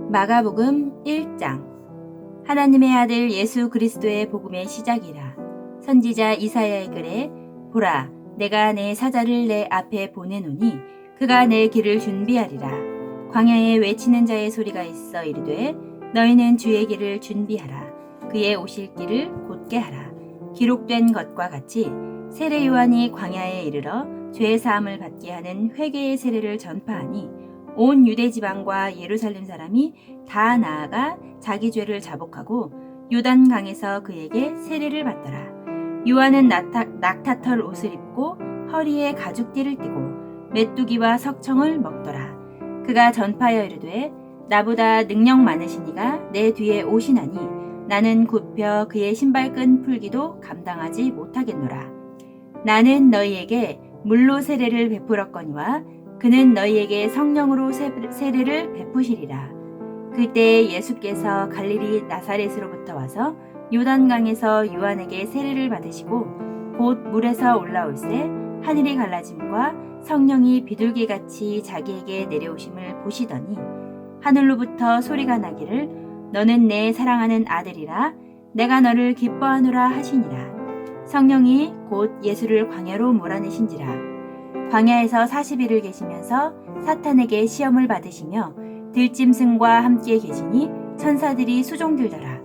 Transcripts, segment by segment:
마가복음 1장. 하나님의 아들 예수 그리스도의 복음의 시작이라. 선지자 이사야의 글에 보라, 내가 내 사자를 내 앞에 보내노니 그가 내 길을 준비하리라. 광야에 외치는 자의 소리가 있어 이르되 너희는 주의 길을 준비하라. 그의 오실 길을 곧게 하라. 기록된 것과 같이 세례 요한이 광야에 이르러 죄 사함을 받게 하는 회개의 세례를 전파하니 온 유대 지방과 예루살렘 사람이 다 나아가 자기 죄를 자복하고 요단강에서 그에게 세례를 받더라. 요한은 낙타털 옷을 입고 허리에 가죽띠를 띠고 메뚜기와 석청을 먹더라. 그가 전파하여 이르되 나보다 능력 많으신 이가 내 뒤에 오시나니 나는 굽혀 그의 신발끈 풀기도 감당하지 못하겠노라. 나는 너희에게 물로 세례를 베풀었거니와 그는 너희에게 성령으로 세례를 베푸시리라. 그때 예수께서 갈릴리 나사렛으로부터 와서 요단강에서 요한에게 세례를 받으시고 곧 물에서 올라올새 하늘이 갈라짐과 성령이 비둘기같이 자기에게 내려오심을 보시더니 하늘로부터 소리가 나기를 너는 내 사랑하는 아들이라 내가 너를 기뻐하노라 하시니라. 성령이 곧 예수를 광야로 몰아내신지라. 광야에서 40일을 계시면서 사탄에게 시험을 받으시며 들짐승과 함께 계시니 천사들이 수종들더라.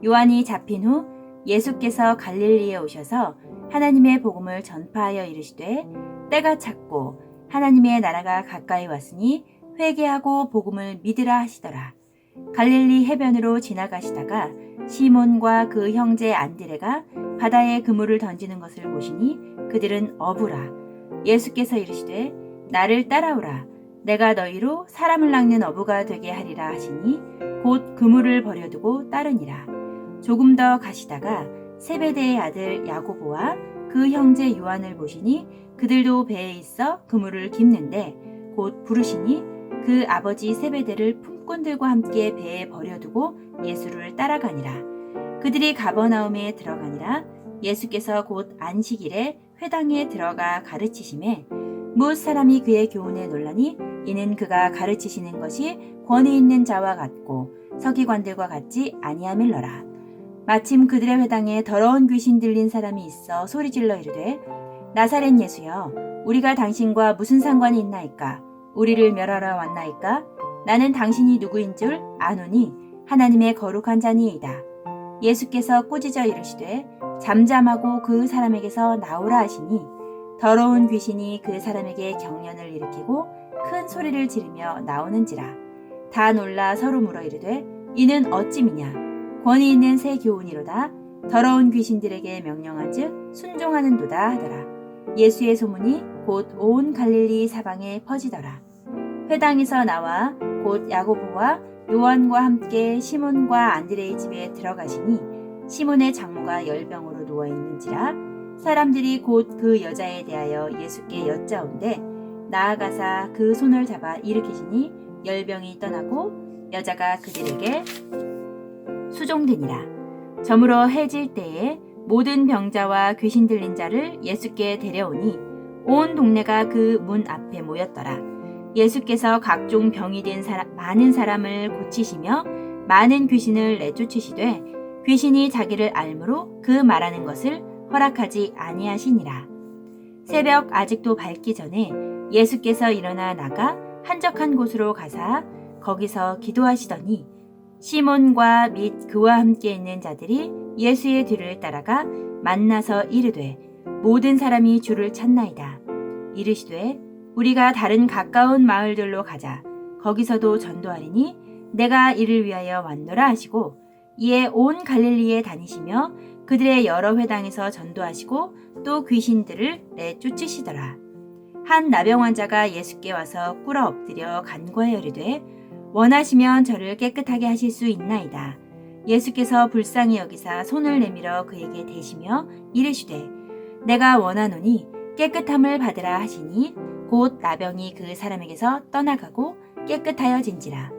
요한이 잡힌 후 예수께서 갈릴리에 오셔서 하나님의 복음을 전파하여 이르시되 때가 찼고 하나님의 나라가 가까이 왔으니 회개하고 복음을 믿으라 하시더라. 갈릴리 해변으로 지나가시다가 시몬과 그 형제 안드레가 바다에 그물을 던지는 것을 보시니 그들은 어부라. 예수께서 이르시되 나를 따라오라. 내가 너희로 사람을 낚는 어부가 되게 하리라 하시니 곧 그물을 버려두고 따르니라. 조금 더 가시다가 세베대의 아들 야고보와 그 형제 요한을 보시니 그들도 배에 있어 그물을 깁는데 곧 부르시니 그 아버지 세베대를 품꾼들과 함께 배에 버려두고 예수를 따라가니라. 그들이 가버나움에 들어가니라. 예수께서 곧 안식일에 회당에 들어가 가르치심에 무엇 사람이 그의 교훈에 놀라니 이는 그가 가르치시는 것이 권위 있는 자와 같고 서기관들과 같지 아니하밀러라. 마침 그들의 회당에 더러운 귀신 들린 사람이 있어 소리질러 이르되 나사렛 예수여 우리가 당신과 무슨 상관이 있나이까? 우리를 멸하러 왔나이까? 나는 당신이 누구인 줄 아노니 하나님의 거룩한 자니이다. 예수께서 꾸짖어 이르시되 잠잠하고 그 사람에게서 나오라 하시니 더러운 귀신이 그 사람에게 경련을 일으키고 큰 소리를 지르며 나오는지라. 다 놀라 서로 물어 이르되 이는 어찌미냐? 권위 있는 새 교훈이로다. 더러운 귀신들에게 명령한즉 순종하는도다 하더라. 예수의 소문이 곧 온 갈릴리 사방에 퍼지더라. 회당에서 나와 곧 야고보와 요한과 함께 시몬과 안드레의 집에 들어가시니 시몬의 장모가 열병으로 누워있는지라. 사람들이 곧 그 여자에 대하여 예수께 여짜온대 나아가사 그 손을 잡아 일으키시니 열병이 떠나고 여자가 그들에게 수종되니라. 저물어 해질 때에 모든 병자와 귀신 들린 자를 예수께 데려오니 온 동네가 그 문 앞에 모였더라. 예수께서 각종 병이 든 많은 사람을 고치시며 많은 귀신을 내쫓으시되 귀신이 자기를 알므로 그 말하는 것을 허락하지 아니하시니라. 새벽 아직도 밝기 전에 예수께서 일어나 나가 한적한 곳으로 가사 거기서 기도하시더니 시몬과 및 그와 함께 있는 자들이 예수의 뒤를 따라가 만나서 이르되 모든 사람이 주를 찾나이다. 이르시되 우리가 다른 가까운 마을들로 가자. 거기서도 전도하리니 내가 이를 위하여 왔노라 하시고 이에 온 갈릴리에 다니시며 그들의 여러 회당에서 전도하시고 또 귀신들을 내쫓으시더라. 한 나병 환자가 예수께 와서 꿇어 엎드려 간구하여 이르되 원하시면 저를 깨끗하게 하실 수 있나이다. 예수께서 불쌍히 여기사 손을 내밀어 그에게 대시며 이르시되 내가 원하노니 깨끗함을 받으라 하시니 곧 나병이 그 사람에게서 떠나가고 깨끗하여진지라.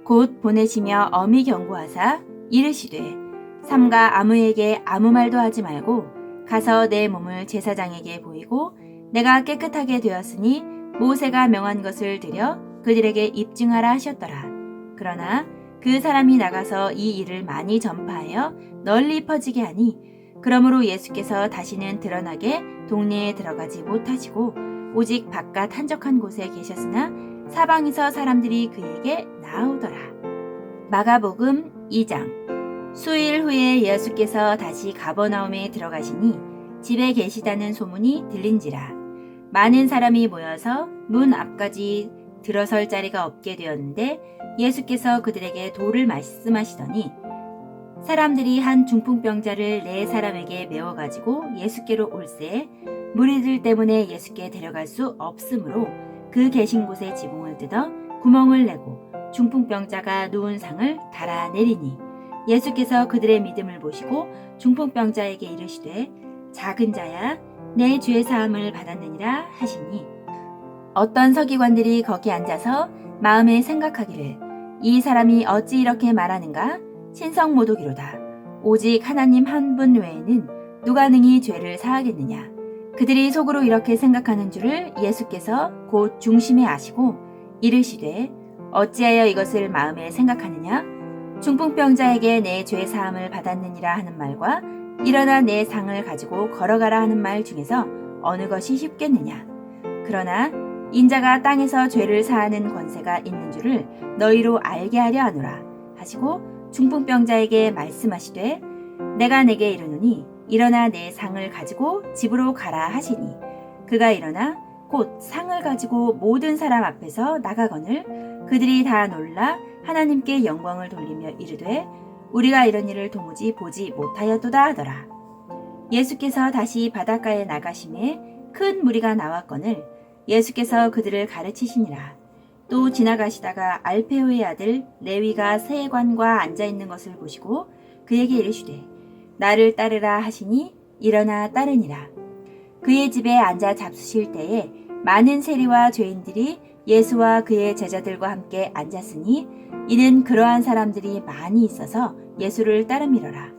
곧 보내시며 엄히 경고하사 이르시되 삼가 아무에게 아무 말도 하지 말고 가서 내 몸을 제사장에게 보이고 내가 깨끗하게 되었으니 모세가 명한 것을 드려 그들에게 입증하라 하셨더라. 그러나 그 사람이 나가서 이 일을 많이 전파하여 널리 퍼지게 하니 그러므로 예수께서 다시는 드러나게 동네에 들어가지 못하시고 오직 바깥 한적한 곳에 계셨으나 사방에서 사람들이 그에게 나아오더라. 마가복음 2장. 수일 후에 예수께서 다시 가버나움에 들어가시니 집에 계시다는 소문이 들린지라. 많은 사람이 모여서 문 앞까지 들어설 자리가 없게 되었는데 예수께서 그들에게 도를 말씀하시더니 사람들이 한 중풍병자를 네 사람에게 메워가지고 예수께로 올세 무리들 때문에 예수께 데려갈 수 없으므로 그 계신 곳에 지붕을 뜯어 구멍을 내고 중풍병자가 누운 상을 달아내리니 예수께서 그들의 믿음을 보시고 중풍병자에게 이르시되 작은 자야 내 죄 사함을 받았느니라 하시니 어떤 서기관들이 거기 앉아서 마음에 생각하기를 이 사람이 어찌 이렇게 말하는가 신성모독이로다. 오직 하나님 한 분 외에는 누가 능히 죄를 사하겠느냐. 그들이 속으로 이렇게 생각하는 줄을 예수께서 곧 중심에 아시고 이르시되 어찌하여 이것을 마음에 생각하느냐. 중풍병자에게 내 죄 사함을 받았느니라 하는 말과 일어나 내 상을 가지고 걸어가라 하는 말 중에서 어느 것이 쉽겠느냐. 그러나 인자가 땅에서 죄를 사하는 권세가 있는 줄을 너희로 알게 하려 하노라 하시고 중풍병자에게 말씀하시되 내가 내게 이르노니 일어나 내 상을 가지고 집으로 가라 하시니 그가 일어나 곧 상을 가지고 모든 사람 앞에서 나가거늘 그들이 다 놀라 하나님께 영광을 돌리며 이르되 우리가 이런 일을 도무지 보지 못하였도다 하더라. 예수께서 다시 바닷가에 나가심에 큰 무리가 나왔거늘 예수께서 그들을 가르치시니라. 또 지나가시다가 알페오의 아들 레위가 세관과 앉아있는 것을 보시고 그에게 이르시되 나를 따르라 하시니 일어나 따르니라. 그의 집에 앉아 잡수실 때에 많은 세리와 죄인들이 예수와 그의 제자들과 함께 앉았으니 이는 그러한 사람들이 많이 있어서 예수를 따름이러라.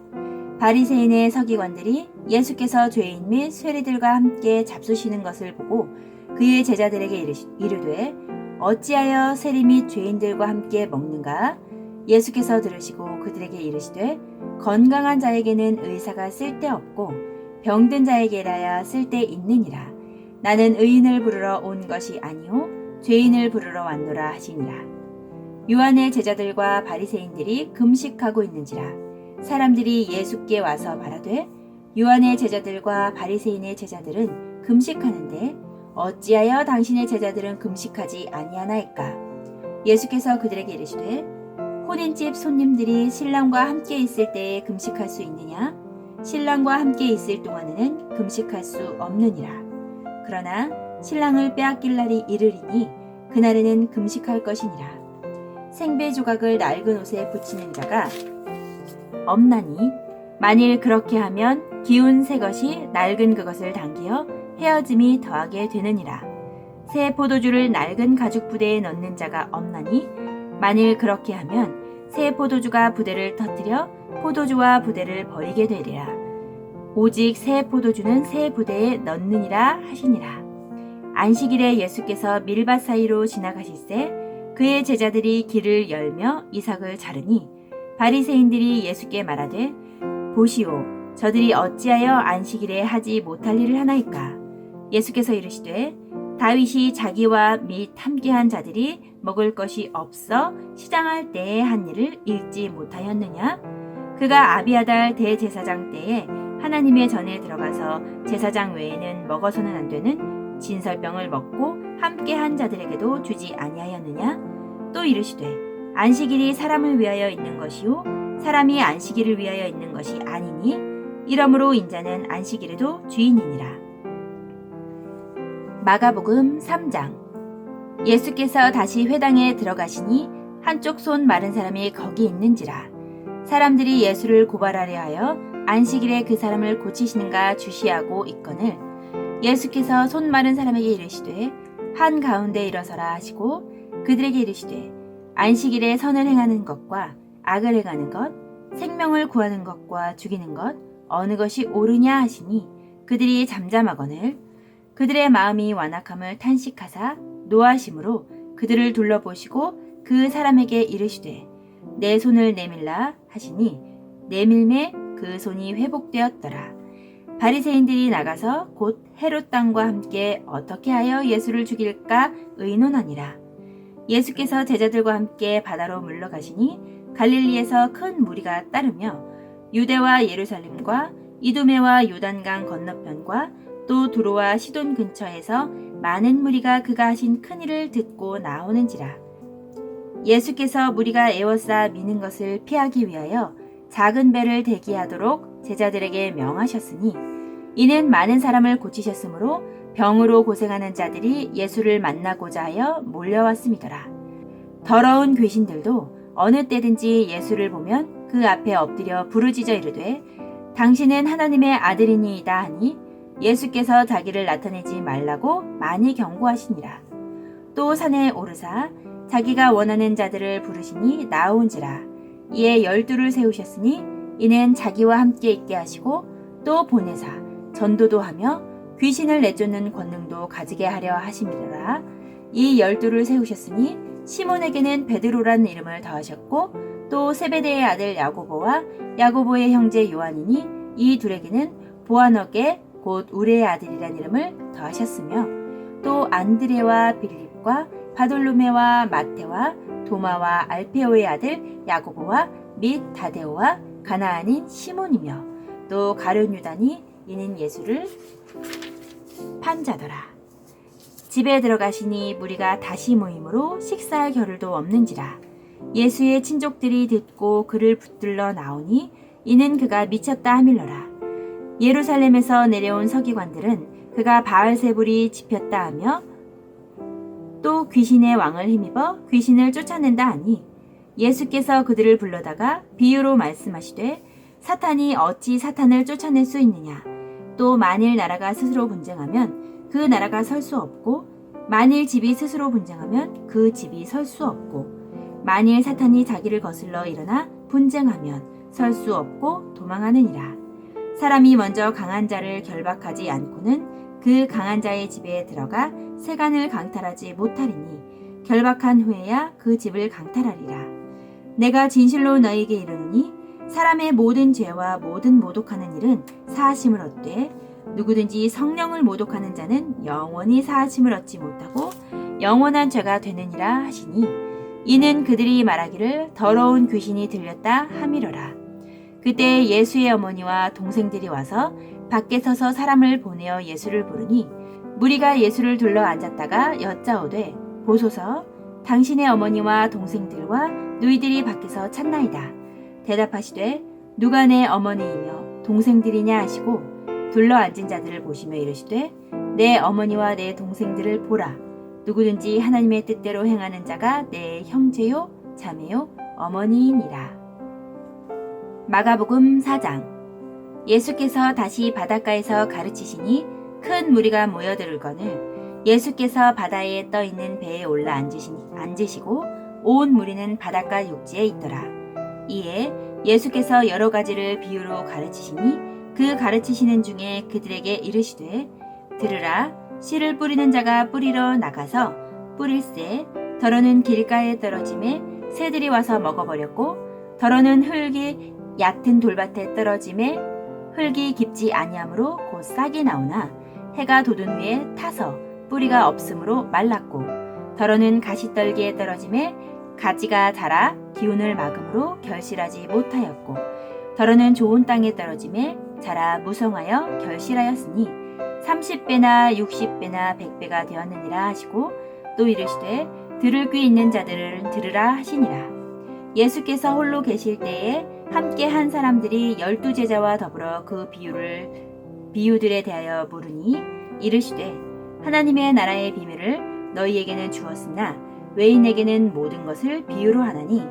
바리새인의 서기관들이 예수께서 죄인 및 세리들과 함께 잡수시는 것을 보고 그의 제자들에게 이르되 어찌하여 세리 및 죄인들과 함께 먹는가? 예수께서 들으시고 그들에게 이르시되 건강한 자에게는 의사가 쓸데없고 병든 자에게라야 쓸데있느니라. 나는 의인을 부르러 온 것이 아니요 죄인을 부르러 왔노라 하시니라. 요한의 제자들과 바리새인들이 금식하고 있는지라. 사람들이 예수께 와서 말하되 요한의 제자들과 바리새인의 제자들은 금식하는데 어찌하여 당신의 제자들은 금식하지 아니하나이까? 예수께서 그들에게 이르시되 혼인집 손님들이 신랑과 함께 있을 때에 금식할 수 있느냐? 신랑과 함께 있을 동안에는 금식할 수 없느니라. 그러나 신랑을 빼앗길 날이 이르리니 그날에는 금식할 것이니라. 생배 조각을 낡은 옷에 붙이는 자가 없나니 만일 그렇게 하면 기운 새 것이 낡은 그것을 당기어 헤어짐이 더하게 되느니라. 새 포도주를 낡은 가죽 부대에 넣는 자가 없나니 만일 그렇게 하면 새 포도주가 부대를 터뜨려 포도주와 부대를 버리게 되리라. 오직 새 포도주는 새 부대에 넣느니라 하시니라. 안식일에 예수께서 밀밭 사이로 지나가실새 그의 제자들이 길을 열며 이삭을 자르니 바리새인들이 예수께 말하되 보시오 저들이 어찌하여 안식일에 하지 못할 일을 하나이까? 예수께서 이르시되 다윗이 자기와 및 함께한 자들이 먹을 것이 없어 시장할 때에 한 일을 읽지 못하였느냐? 그가 아비아달 대제사장 때에 하나님의 전에 들어가서 제사장 외에는 먹어서는 안 되는 진설병을 먹고 함께한 자들에게도 주지 아니하였느냐? 또 이르시되 안식일이 사람을 위하여 있는 것이요 사람이 안식일을 위하여 있는 것이 아니니 이러므로 인자는 안식일에도 주인이니라. 마가복음 3장. 예수께서 다시 회당에 들어가시니 한쪽 손 마른 사람이 거기 있는지라. 사람들이 예수를 고발하려 하여 안식일에 그 사람을 고치시는가 주시하고 있거늘 예수께서 손 마른 사람에게 이르시되 한 가운데 일어서라 하시고 그들에게 이르시되 안식일에 선을 행하는 것과 악을 행하는 것 생명을 구하는 것과 죽이는 것 어느 것이 옳으냐 하시니 그들이 잠잠하거늘 그들의 마음이 완악함을 탄식하사 노하심으로 그들을 둘러보시고 그 사람에게 이르시되 내 손을 내밀라 하시니 내밀매 그 손이 회복되었더라. 바리새인들이 나가서 곧 헤롯 당과 함께 어떻게 하여 예수를 죽일까 의논하니라. 예수께서 제자들과 함께 바다로 물러가시니 갈릴리에서 큰 무리가 따르며 유대와 예루살렘과 이두메와 요단강 건너편과 또 두로와 시돈 근처에서 많은 무리가 그가 하신 큰 일을 듣고 나오는지라. 예수께서 무리가 에워싸 미는 것을 피하기 위하여 작은 배를 대기하도록 제자들에게 명하셨으니 이는 많은 사람을 고치셨으므로 병으로 고생하는 자들이 예수를 만나고자 하여 몰려왔음이더라. 더러운 귀신들도 어느 때든지 예수를 보면 그 앞에 엎드려 부르짖어 이르되 당신은 하나님의 아들이니이다 하니 예수께서 자기를 나타내지 말라고 많이 경고하시니라. 또 산에 오르사 자기가 원하는 자들을 부르시니 나온지라. 이에 12를 세우셨으니 이는 자기와 함께 있게 하시고 또 보내사 전도도 하며 귀신을 내쫓는 권능도 가지게 하려 하심이라. 이 12를 세우셨으니 시몬에게는 베드로라는 이름을 더하셨고 또 세베대의 아들 야고보와 야고보의 형제 요한이니 이 둘에게는 보아너게 곧 우레의 아들이라는 이름을 더하셨으며 또 안드레와 빌립과 바돌로메와 마테와 도마와 알페오의 아들 야고보와 및 다데오와 가나안인 시몬이며 또 가룟 유다니 이는 예수를 판 자더라. 집에 들어가시니 무리가 다시 모임으로 식사할 겨를도 없는지라. 예수의 친족들이 듣고 그를 붙들러 나오니 이는 그가 미쳤다 하밀러라. 예루살렘에서 내려온 서기관들은 그가 바알세불이 집혔다 하며 또 귀신의 왕을 힘입어 귀신을 쫓아낸다 하니 예수께서 그들을 불러다가 비유로 말씀하시되 사탄이 어찌 사탄을 쫓아낼 수 있느냐. 또 만일 나라가 스스로 분쟁하면 그 나라가 설 수 없고 만일 집이 스스로 분쟁하면 그 집이 설 수 없고 만일 사탄이 자기를 거슬러 일어나 분쟁하면 설 수 없고 도망하느니라. 사람이 먼저 강한 자를 결박하지 않고는 그 강한 자의 집에 들어가 세간을 강탈하지 못하리니 결박한 후에야 그 집을 강탈하리라. 내가 진실로 너희에게 이르노니 사람의 모든 죄와 모든 모독하는 일은 사하심을 얻되 누구든지 성령을 모독하는 자는 영원히 사하심을 얻지 못하고 영원한 죄가 되느니라 하시니 이는 그들이 말하기를 더러운 귀신이 들렸다 하미러라. 그때 예수의 어머니와 동생들이 와서 밖에 서서 사람을 보내어 예수를 부르니 무리가 예수를 둘러 앉았다가 여짜오되 보소서 당신의 어머니와 동생들과 누이들이 밖에서 찾나이다. 대답하시되 누가 내 어머니이며 동생들이냐 하시고 둘러 앉은 자들을 보시며 이르시되 내 어머니와 내 동생들을 보라. 누구든지 하나님의 뜻대로 행하는 자가 내 형제요 자매요 어머니이니라. 마가복음 4장. 예수께서 다시 바닷가에서 가르치시니 큰 무리가 모여들거늘 예수께서 바다에 떠 있는 배에 올라 앉으시고 온 무리는 바닷가 육지에 있더라. 이에 예수께서 여러 가지를 비유로 가르치시니 그 가르치시는 중에 그들에게 이르시되 들으라. 씨를 뿌리는 자가 뿌리러 나가서 뿌릴새 더러는 길가에 떨어짐에 새들이 와서 먹어버렸고 더러는 흙이 얕은 돌밭에 떨어짐에 흙이 깊지 아니하므로 곧 싹이 나오나 해가 돋은 후에 타서 뿌리가 없으므로 말랐고 더러는 가시떨기에 떨어짐에 가지가 자라 기운을 막음으로 결실하지 못하였고 더러는 좋은 땅에 떨어짐에 자라 무성하여 결실하였으니 30배나 60배나 100배가 되었느니라 하시고 또 이르시되 들을 귀 있는 자들은 들으라 하시니라. 예수께서 홀로 계실 때에 함께 한 사람들이 12제자와 더불어 그 비유들에 대하여 물으니 이르시되 하나님의 나라의 비밀을 너희에게는 주었으나 외인에게는 모든 것을 비유로 하나니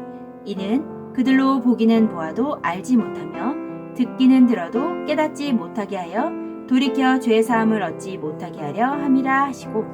이는 그들로 보기는 보아도 알지 못하며 듣기는 들어도 깨닫지 못하게 하여 돌이켜 죄사함을 얻지 못하게 하려 함이라 하시고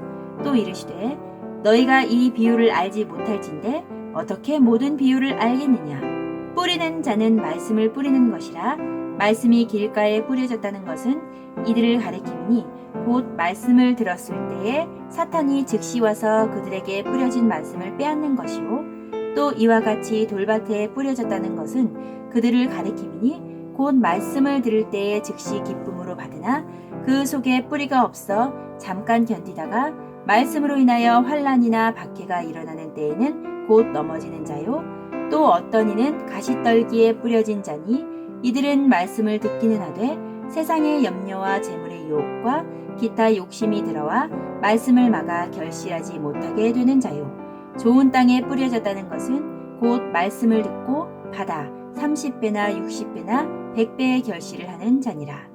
또 이르시되 너희가 이 비유를 알지 못할진대 어떻게 모든 비유를 알겠느냐. 뿌리는 자는 말씀을 뿌리는 것이라 말씀이 길가에 뿌려졌다는 것은 이들을 가리킴이니 곧 말씀을 들었을 때에 사탄이 즉시 와서 그들에게 뿌려진 말씀을 빼앗는 것이요 또 이와 같이 돌밭에 뿌려졌다는 것은 그들을 가리킴이니 곧 말씀을 들을 때에 즉시 기쁨으로 받으나 그 속에 뿌리가 없어 잠깐 견디다가 말씀으로 인하여 환난이나 박해가 일어나는 때에는 곧 넘어지는 자요 또 어떤 이는 가시떨기에 뿌려진 자니 이들은 말씀을 듣기는 하되 세상의 염려와 재물의 유혹과 기타 욕심이 들어와 말씀을 막아 결실하지 못하게 되는 자요 좋은 땅에 뿌려졌다는 것은 곧 말씀을 듣고 받아 30배나 60배나 100배의 결실을 하는 자니라.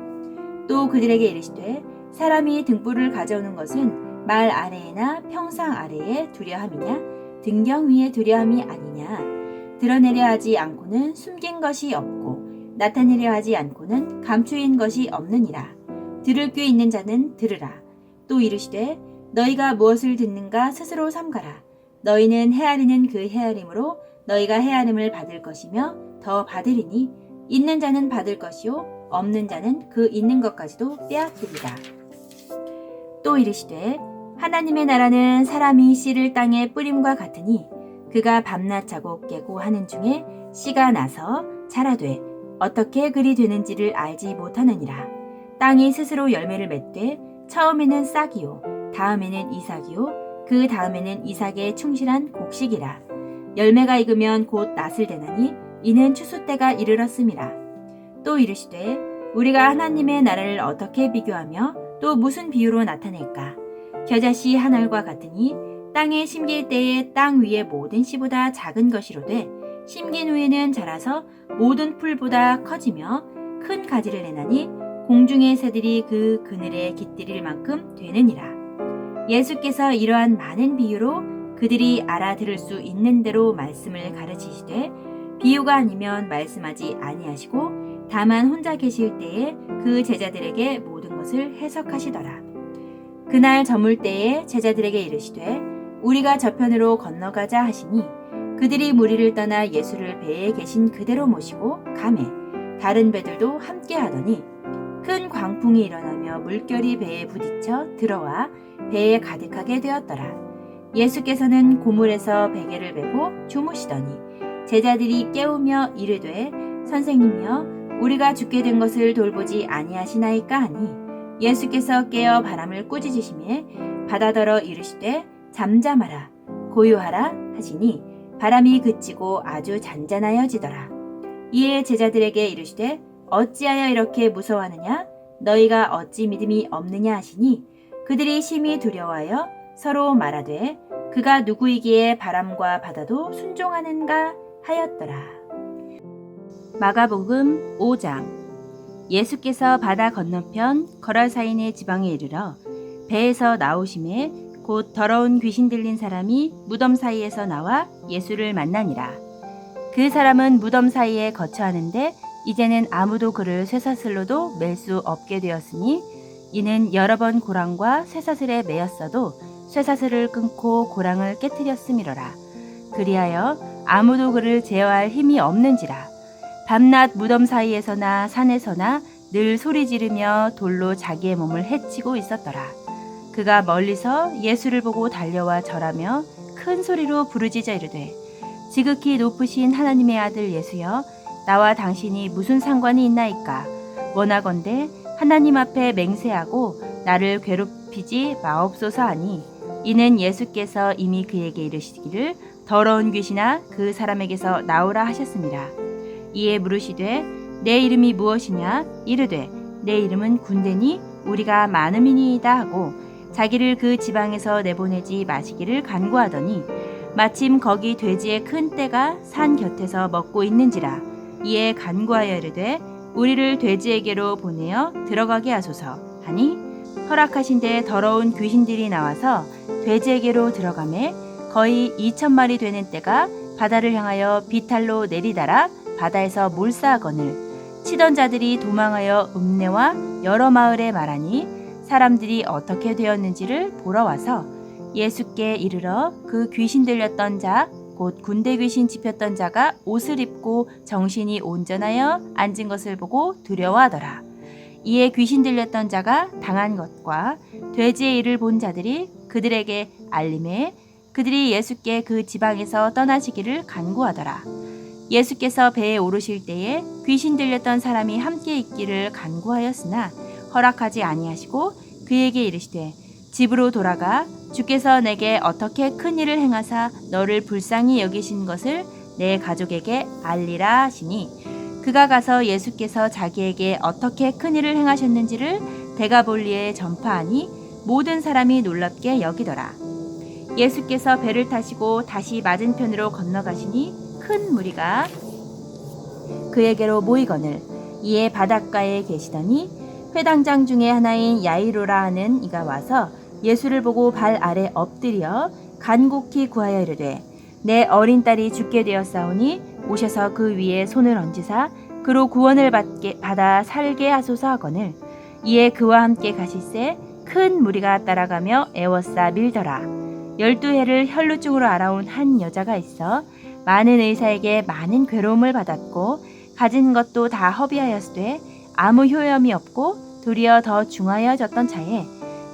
또 그들에게 이르시되 사람이 등불을 가져오는 것은 말 아래에나 평상 아래에 두려함이냐 등경 위에 두려함이 아니냐 드러내려 하지 않고는 숨긴 것이 없고 나타내려 하지 않고는 감추인 것이 없느니라. 들을 귀 있는 자는 들으라. 또 이르시되 너희가 무엇을 듣는가 스스로 삼가라. 너희는 헤아리는 그 헤아림으로 너희가 헤아림을 받을 것이며 더 받으리니 있는 자는 받을 것이요 없는 자는 그 있는 것까지도 빼앗기리라. 또 이르시되 하나님의 나라는 사람이 씨를 땅에 뿌림과 같으니 그가 밤낮 자고 깨고 하는 중에 씨가 나서 자라되 어떻게 그리 되는지를 알지 못하느니라. 땅이 스스로 열매를 맺되 처음에는 싹이요 다음에는 이삭이요 그 다음에는 이삭의 충실한 곡식이라. 열매가 익으면 곧 낫을 대나니 이는 추수 때가 이르렀음이라. 또 이르시되 우리가 하나님의 나라를 어떻게 비교하며 또 무슨 비유로 나타낼까? 겨자씨 한 알과 같으니 땅에 심길 때에 땅 위의 모든 씨보다 작은 것이로되 심긴 후에는 자라서 모든 풀보다 커지며 큰 가지를 내나니 공중의 새들이 그 그늘에 깃들일 만큼 되느니라. 예수께서 이러한 많은 비유로 그들이 알아들을 수 있는 대로 말씀을 가르치시되 비유가 아니면 말씀하지 아니하시고 다만 혼자 계실 때에 그 제자들에게 모든 것을 해석하시더라. 그날 저물 때에 제자들에게 이르시되 우리가 저편으로 건너가자 하시니 그들이 무리를 떠나 예수를 배에 계신 그대로 모시고 가매 다른 배들도 함께 하더니 큰 광풍이 일어나며 물결이 배에 부딪혀 들어와 배에 가득하게 되었더라. 예수께서는 고물에서 베개를 메고 주무시더니 제자들이 깨우며 이르되 선생님이여 우리가 죽게 된 것을 돌보지 아니하시나이까 하니 예수께서 깨어 바람을 꾸짖으시매 바다더러 이르시되 잠잠하라 고요하라 하시니 바람이 그치고 아주 잔잔하여지더라. 이에 제자들에게 이르시되 어찌하여 이렇게 무서워하느냐 너희가 어찌 믿음이 없느냐 하시니 그들이 심히 두려워하여 서로 말하되 그가 누구이기에 바람과 바다도 순종하는가 하였더라. 마가복음 5장. 예수께서 바다 건너편 거라사인의 지방에 이르러 배에서 나오심에 곧 더러운 귀신 들린 사람이 무덤 사이에서 나와 예수를 만나니라. 그 사람은 무덤 사이에 거처하는데 이제는 아무도 그를 쇠사슬로도 맬 수 없게 되었으니 이는 여러 번 고랑과 쇠사슬에 매였어도 쇠사슬을 끊고 고랑을 깨뜨렸음이로라. 그리하여 아무도 그를 제어할 힘이 없는지라. 밤낮 무덤 사이에서나 산에서나 늘 소리 지르며 돌로 자기의 몸을 해치고 있었더라. 그가 멀리서 예수를 보고 달려와 절하며 큰 소리로 부르짖어 이르되 지극히 높으신 하나님의 아들 예수여 나와 당신이 무슨 상관이 있나이까. 원하건대 하나님 앞에 맹세하고 나를 괴롭히지 마옵소서 하니 이는 예수께서 이미 그에게 이르시기를 더러운 귀신아 그 사람에게서 나오라 하셨습니다. 이에 물으시되 내 이름이 무엇이냐 이르되 내 이름은 군대니 우리가 많음이니이다 하고 자기를 그 지방에서 내보내지 마시기를 간구하더니 마침 거기 돼지의 큰 떼가 산 곁에서 먹고 있는지라. 이에 간구하여 이르되 우리를 돼지에게로 보내어 들어가게 하소서 하니 허락하신 데 더러운 귀신들이 나와서 돼지에게로 들어가매 거의 2,000마리 되는 떼가 바다를 향하여 비탈로 내리달아 바다에서 몰사하거늘 치던 자들이 도망하여 읍내와 여러 마을에 말하니 사람들이 어떻게 되었는지를 보러 와서 예수께 이르러 그 귀신 들렸던 자 곧 군대 귀신 집혔던 자가 옷을 입고 정신이 온전하여 앉은 것을 보고 두려워하더라. 이에 귀신 들렸던 자가 당한 것과 돼지의 일을 본 자들이 그들에게 알림해 그들이 예수께 그 지방에서 떠나시기를 간구하더라. 예수께서 배에 오르실 때에 귀신 들렸던 사람이 함께 있기를 간구하였으나 허락하지 아니하시고 그에게 이르시되 집으로 돌아가 주께서 내게 어떻게 큰 일을 행하사 너를 불쌍히 여기신 것을 내 가족에게 알리라 하시니 그가 가서 예수께서 자기에게 어떻게 큰 일을 행하셨는지를 데가볼리에 전파하니 모든 사람이 놀랍게 여기더라. 예수께서 배를 타시고 다시 맞은편으로 건너가시니 큰 무리가 그에게로 모이거늘 이에 바닷가에 계시더니 회당장 중에 하나인 야이로라 하는 이가 와서 예수를 보고 발 아래 엎드려 간곡히 구하여 이르되 내 어린 딸이 죽게 되었사오니 오셔서 그 위에 손을 얹으사 그로 구원을 받아 살게 하소서 하거늘 이에 그와 함께 가실새 큰 무리가 따라가며 애워싸 밀더라. 12해를 혈루증으로 앓아온 한 여자가 있어 많은 의사에게 많은 괴로움을 받았고 가진 것도 다 허비하였으되 아무 효염이 없고 도리어 더 중하여졌던 차에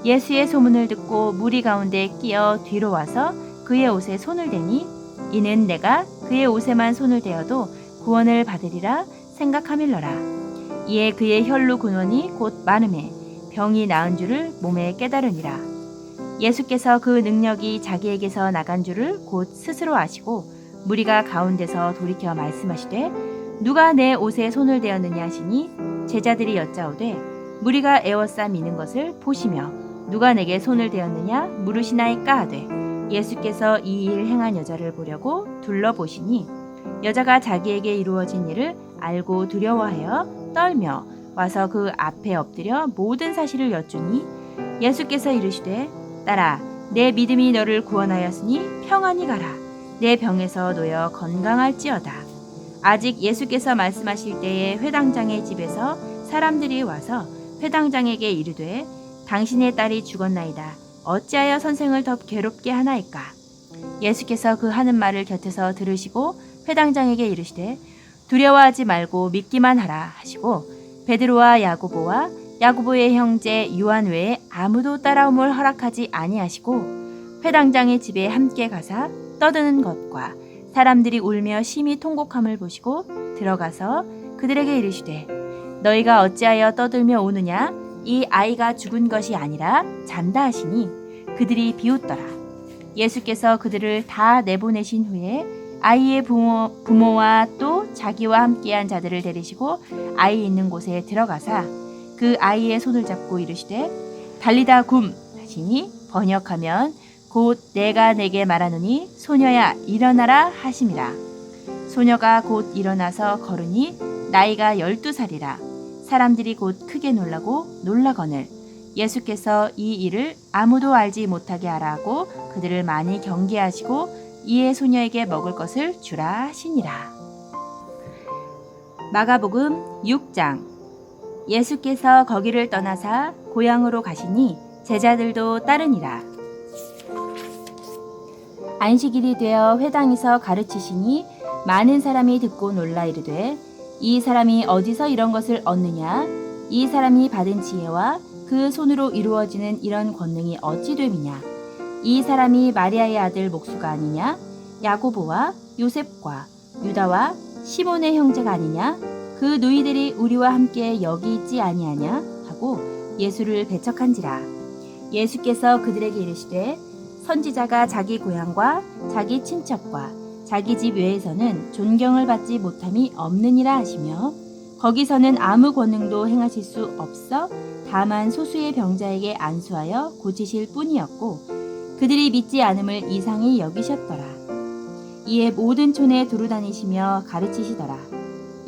예수의 소문을 듣고 무리 가운데 끼어 뒤로 와서 그의 옷에 손을 대니 이는 내가 그의 옷에만 손을 대어도 구원을 받으리라 생각하밀러라. 이에 그의 혈루 근원이 곧 마름에 병이 나은 줄을 몸에 깨달으니라. 예수께서 그 능력이 자기에게서 나간 줄을 곧 스스로 아시고 무리가 가운데서 돌이켜 말씀하시되 누가 내 옷에 손을 대었느냐 하시니 제자들이 여짜오되 무리가 애워싸 미는 것을 보시며 누가 내게 손을 대었느냐 물으시나이까 하되 예수께서 이 일 행한 여자를 보려고 둘러보시니 여자가 자기에게 이루어진 일을 알고 두려워하여 떨며 와서 그 앞에 엎드려 모든 사실을 여쭈니 예수께서 이르시되 딸아 내 믿음이 너를 구원하였으니 평안히 가라. 내 병에서 놓여 건강할지어다. 아직 예수께서 말씀하실 때에 회당장의 집에서 사람들이 와서 회당장에게 이르되 당신의 딸이 죽었나이다. 어찌하여 선생을 더 괴롭게 하나이까? 예수께서 그 하는 말을 곁에서 들으시고 회당장에게 이르시되 두려워하지 말고 믿기만 하라 하시고 베드로와 야고보와 야고보의 형제 요한 외에 아무도 따라옴을 허락하지 아니하시고 회당장의 집에 함께 가사 떠드는 것과 사람들이 울며 심히 통곡함을 보시고 들어가서 그들에게 이르시되 너희가 어찌하여 떠들며 우느냐? 이 아이가 죽은 것이 아니라 잔다 하시니 그들이 비웃더라. 예수께서 그들을 다 내보내신 후에 아이의 부모와 또 자기와 함께한 자들을 데리시고 아이 있는 곳에 들어가사 그 아이의 손을 잡고 이르시되 달리다 굼 하시니 번역하면 곧 내가 내게 말하노니 소녀야 일어나라 하심이라. 소녀가 곧 일어나서 걸으니 나이가 12살이라. 사람들이 곧 크게 놀라거늘 예수께서 이 일을 아무도 알지 못하게 하라고 그들을 많이 경계하시고 이에 소녀에게 먹을 것을 주라 하시니라. 마가복음 6장. 예수께서 거기를 떠나사 고향으로 가시니 제자들도 따르니라. 안식일이 되어 회당에서 가르치시니 많은 사람이 듣고 놀라 이르되 이 사람이 어디서 이런 것을 얻느냐? 이 사람이 받은 지혜와 그 손으로 이루어지는 이런 권능이 어찌 됨이냐? 이 사람이 마리아의 아들 목수가 아니냐? 야고보와 요셉과 유다와 시몬의 형제가 아니냐? 그 누이들이 우리와 함께 여기 있지 아니하냐? 하고 예수를 배척한지라. 예수께서 그들에게 이르시되 선지자가 자기 고향과 자기 친척과 자기 집 외에서는 존경을 받지 못함이 없느니라 하시며 거기서는 아무 권능도 행하실 수 없어 다만 소수의 병자에게 안수하여 고치실 뿐이었고 그들이 믿지 않음을 이상히 여기셨더라. 이에 모든 촌에 두루다니시며 가르치시더라.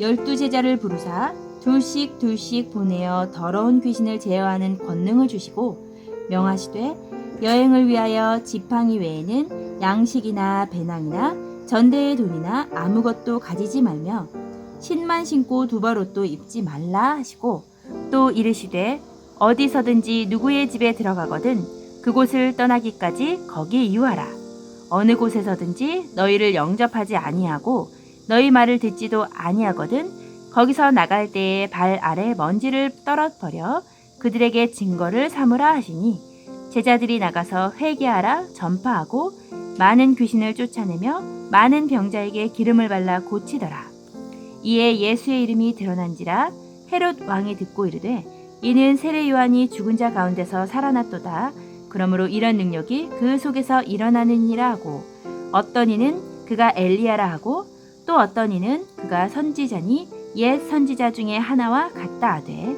12제자를 부르사 둘씩 보내어 더러운 귀신을 제어하는 권능을 주시고 명하시되 여행을 위하여 지팡이 외에는 양식이나 배낭이나 전대의 돈이나 아무것도 가지지 말며 신만 신고 두벌옷도 입지 말라 하시고 또 이르시되 어디서든지 누구의 집에 들어가거든 그곳을 떠나기까지 거기 유하라. 어느 곳에서든지 너희를 영접하지 아니하고 너희 말을 듣지도 아니하거든 거기서 나갈 때에 발 아래 먼지를 떨어버려 그들에게 증거를 삼으라 하시니 제자들이 나가서 회개하라 전파하고 많은 귀신을 쫓아내며 많은 병자에게 기름을 발라 고치더라. 이에 예수의 이름이 드러난지라 헤롯 왕이 듣고 이르되 이는 세례 요한이 죽은 자 가운데서 살아났도다. 그러므로 이런 능력이 그 속에서 일어나느니라 하고 어떤 이는 그가 엘리야라 하고 또 어떤 이는 그가 선지자니 옛 선지자 중에 하나와 같다 하되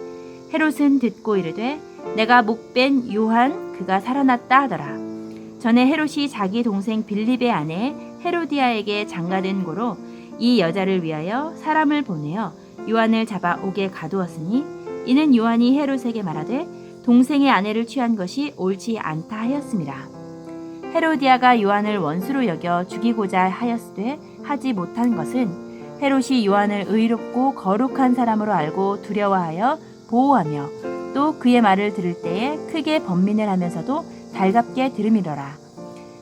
헤롯은 듣고 이르되 내가 목벤 요한 그가 살아났다 하더라. 전에 헤롯이 자기 동생 빌립의 아내 헤로디아에게 장가든 고로 이 여자를 위하여 사람을 보내어 요한을 잡아 옥에 가두었으니 이는 요한이 헤롯에게 말하되 동생의 아내를 취한 것이 옳지 않다 하였습니다. 헤로디아가 요한을 원수로 여겨 죽이고자 하였으되 하지 못한 것은 헤롯이 요한을 의롭고 거룩한 사람으로 알고 두려워하여 보호하며 또 그의 말을 들을 때에 크게 번민을 하면서도 달갑게 들음이러라.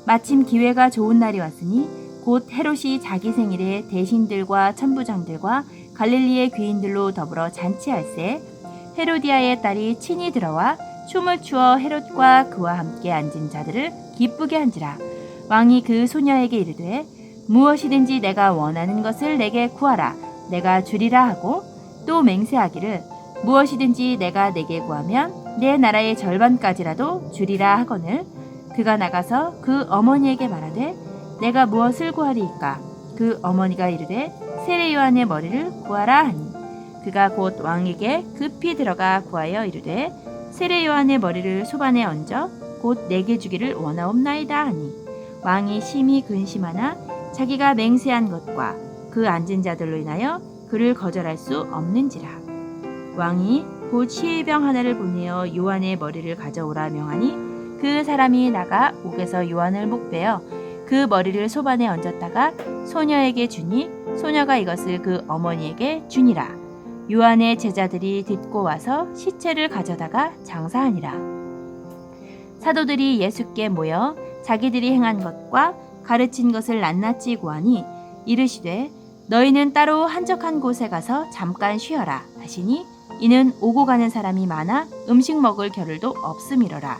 마침 기회가 좋은 날이 왔으니 곧 헤롯이 자기 생일에 대신들과 천부장들과 갈릴리의 귀인들로 더불어 잔치할세 헤로디아의 딸이 친히 들어와 춤을 추어 헤롯과 그와 함께 앉은 자들을 기쁘게 한지라. 왕이 그 소녀에게 이르되 무엇이든지 내가 원하는 것을 내게 구하라 내가 주리라 하고 또 맹세하기를 무엇이든지 내가 내게 구하면 내 나라의 절반까지라도 주리라 하거늘 그가 나가서 그 어머니에게 말하되 내가 무엇을 구하리이까 그 어머니가 이르되 세례 요한의 머리를 구하라 하니 그가 곧 왕에게 급히 들어가 구하여 이르되 세례 요한의 머리를 소반에 얹어 곧 내게 주기를 원하옵나이다 하니 왕이 심히 근심하나 자기가 맹세한 것과 그 앉은 자들로 인하여 그를 거절할 수 없는지라. 왕이 곧 시의병 하나를 보내어 요한의 머리를 가져오라 명하니 그 사람이 나가 옥에서 요한을 목베어 그 머리를 소반에 얹었다가 소녀에게 주니 소녀가 이것을 그 어머니에게 주니라. 요한의 제자들이 듣고 와서 시체를 가져다가 장사하니라. 사도들이 예수께 모여 자기들이 행한 것과 가르친 것을 낱낱이 고하니 이르시되 너희는 따로 한적한 곳에 가서 잠깐 쉬어라 하시니 이는 오고 가는 사람이 많아 음식 먹을 겨를도 없음이러라.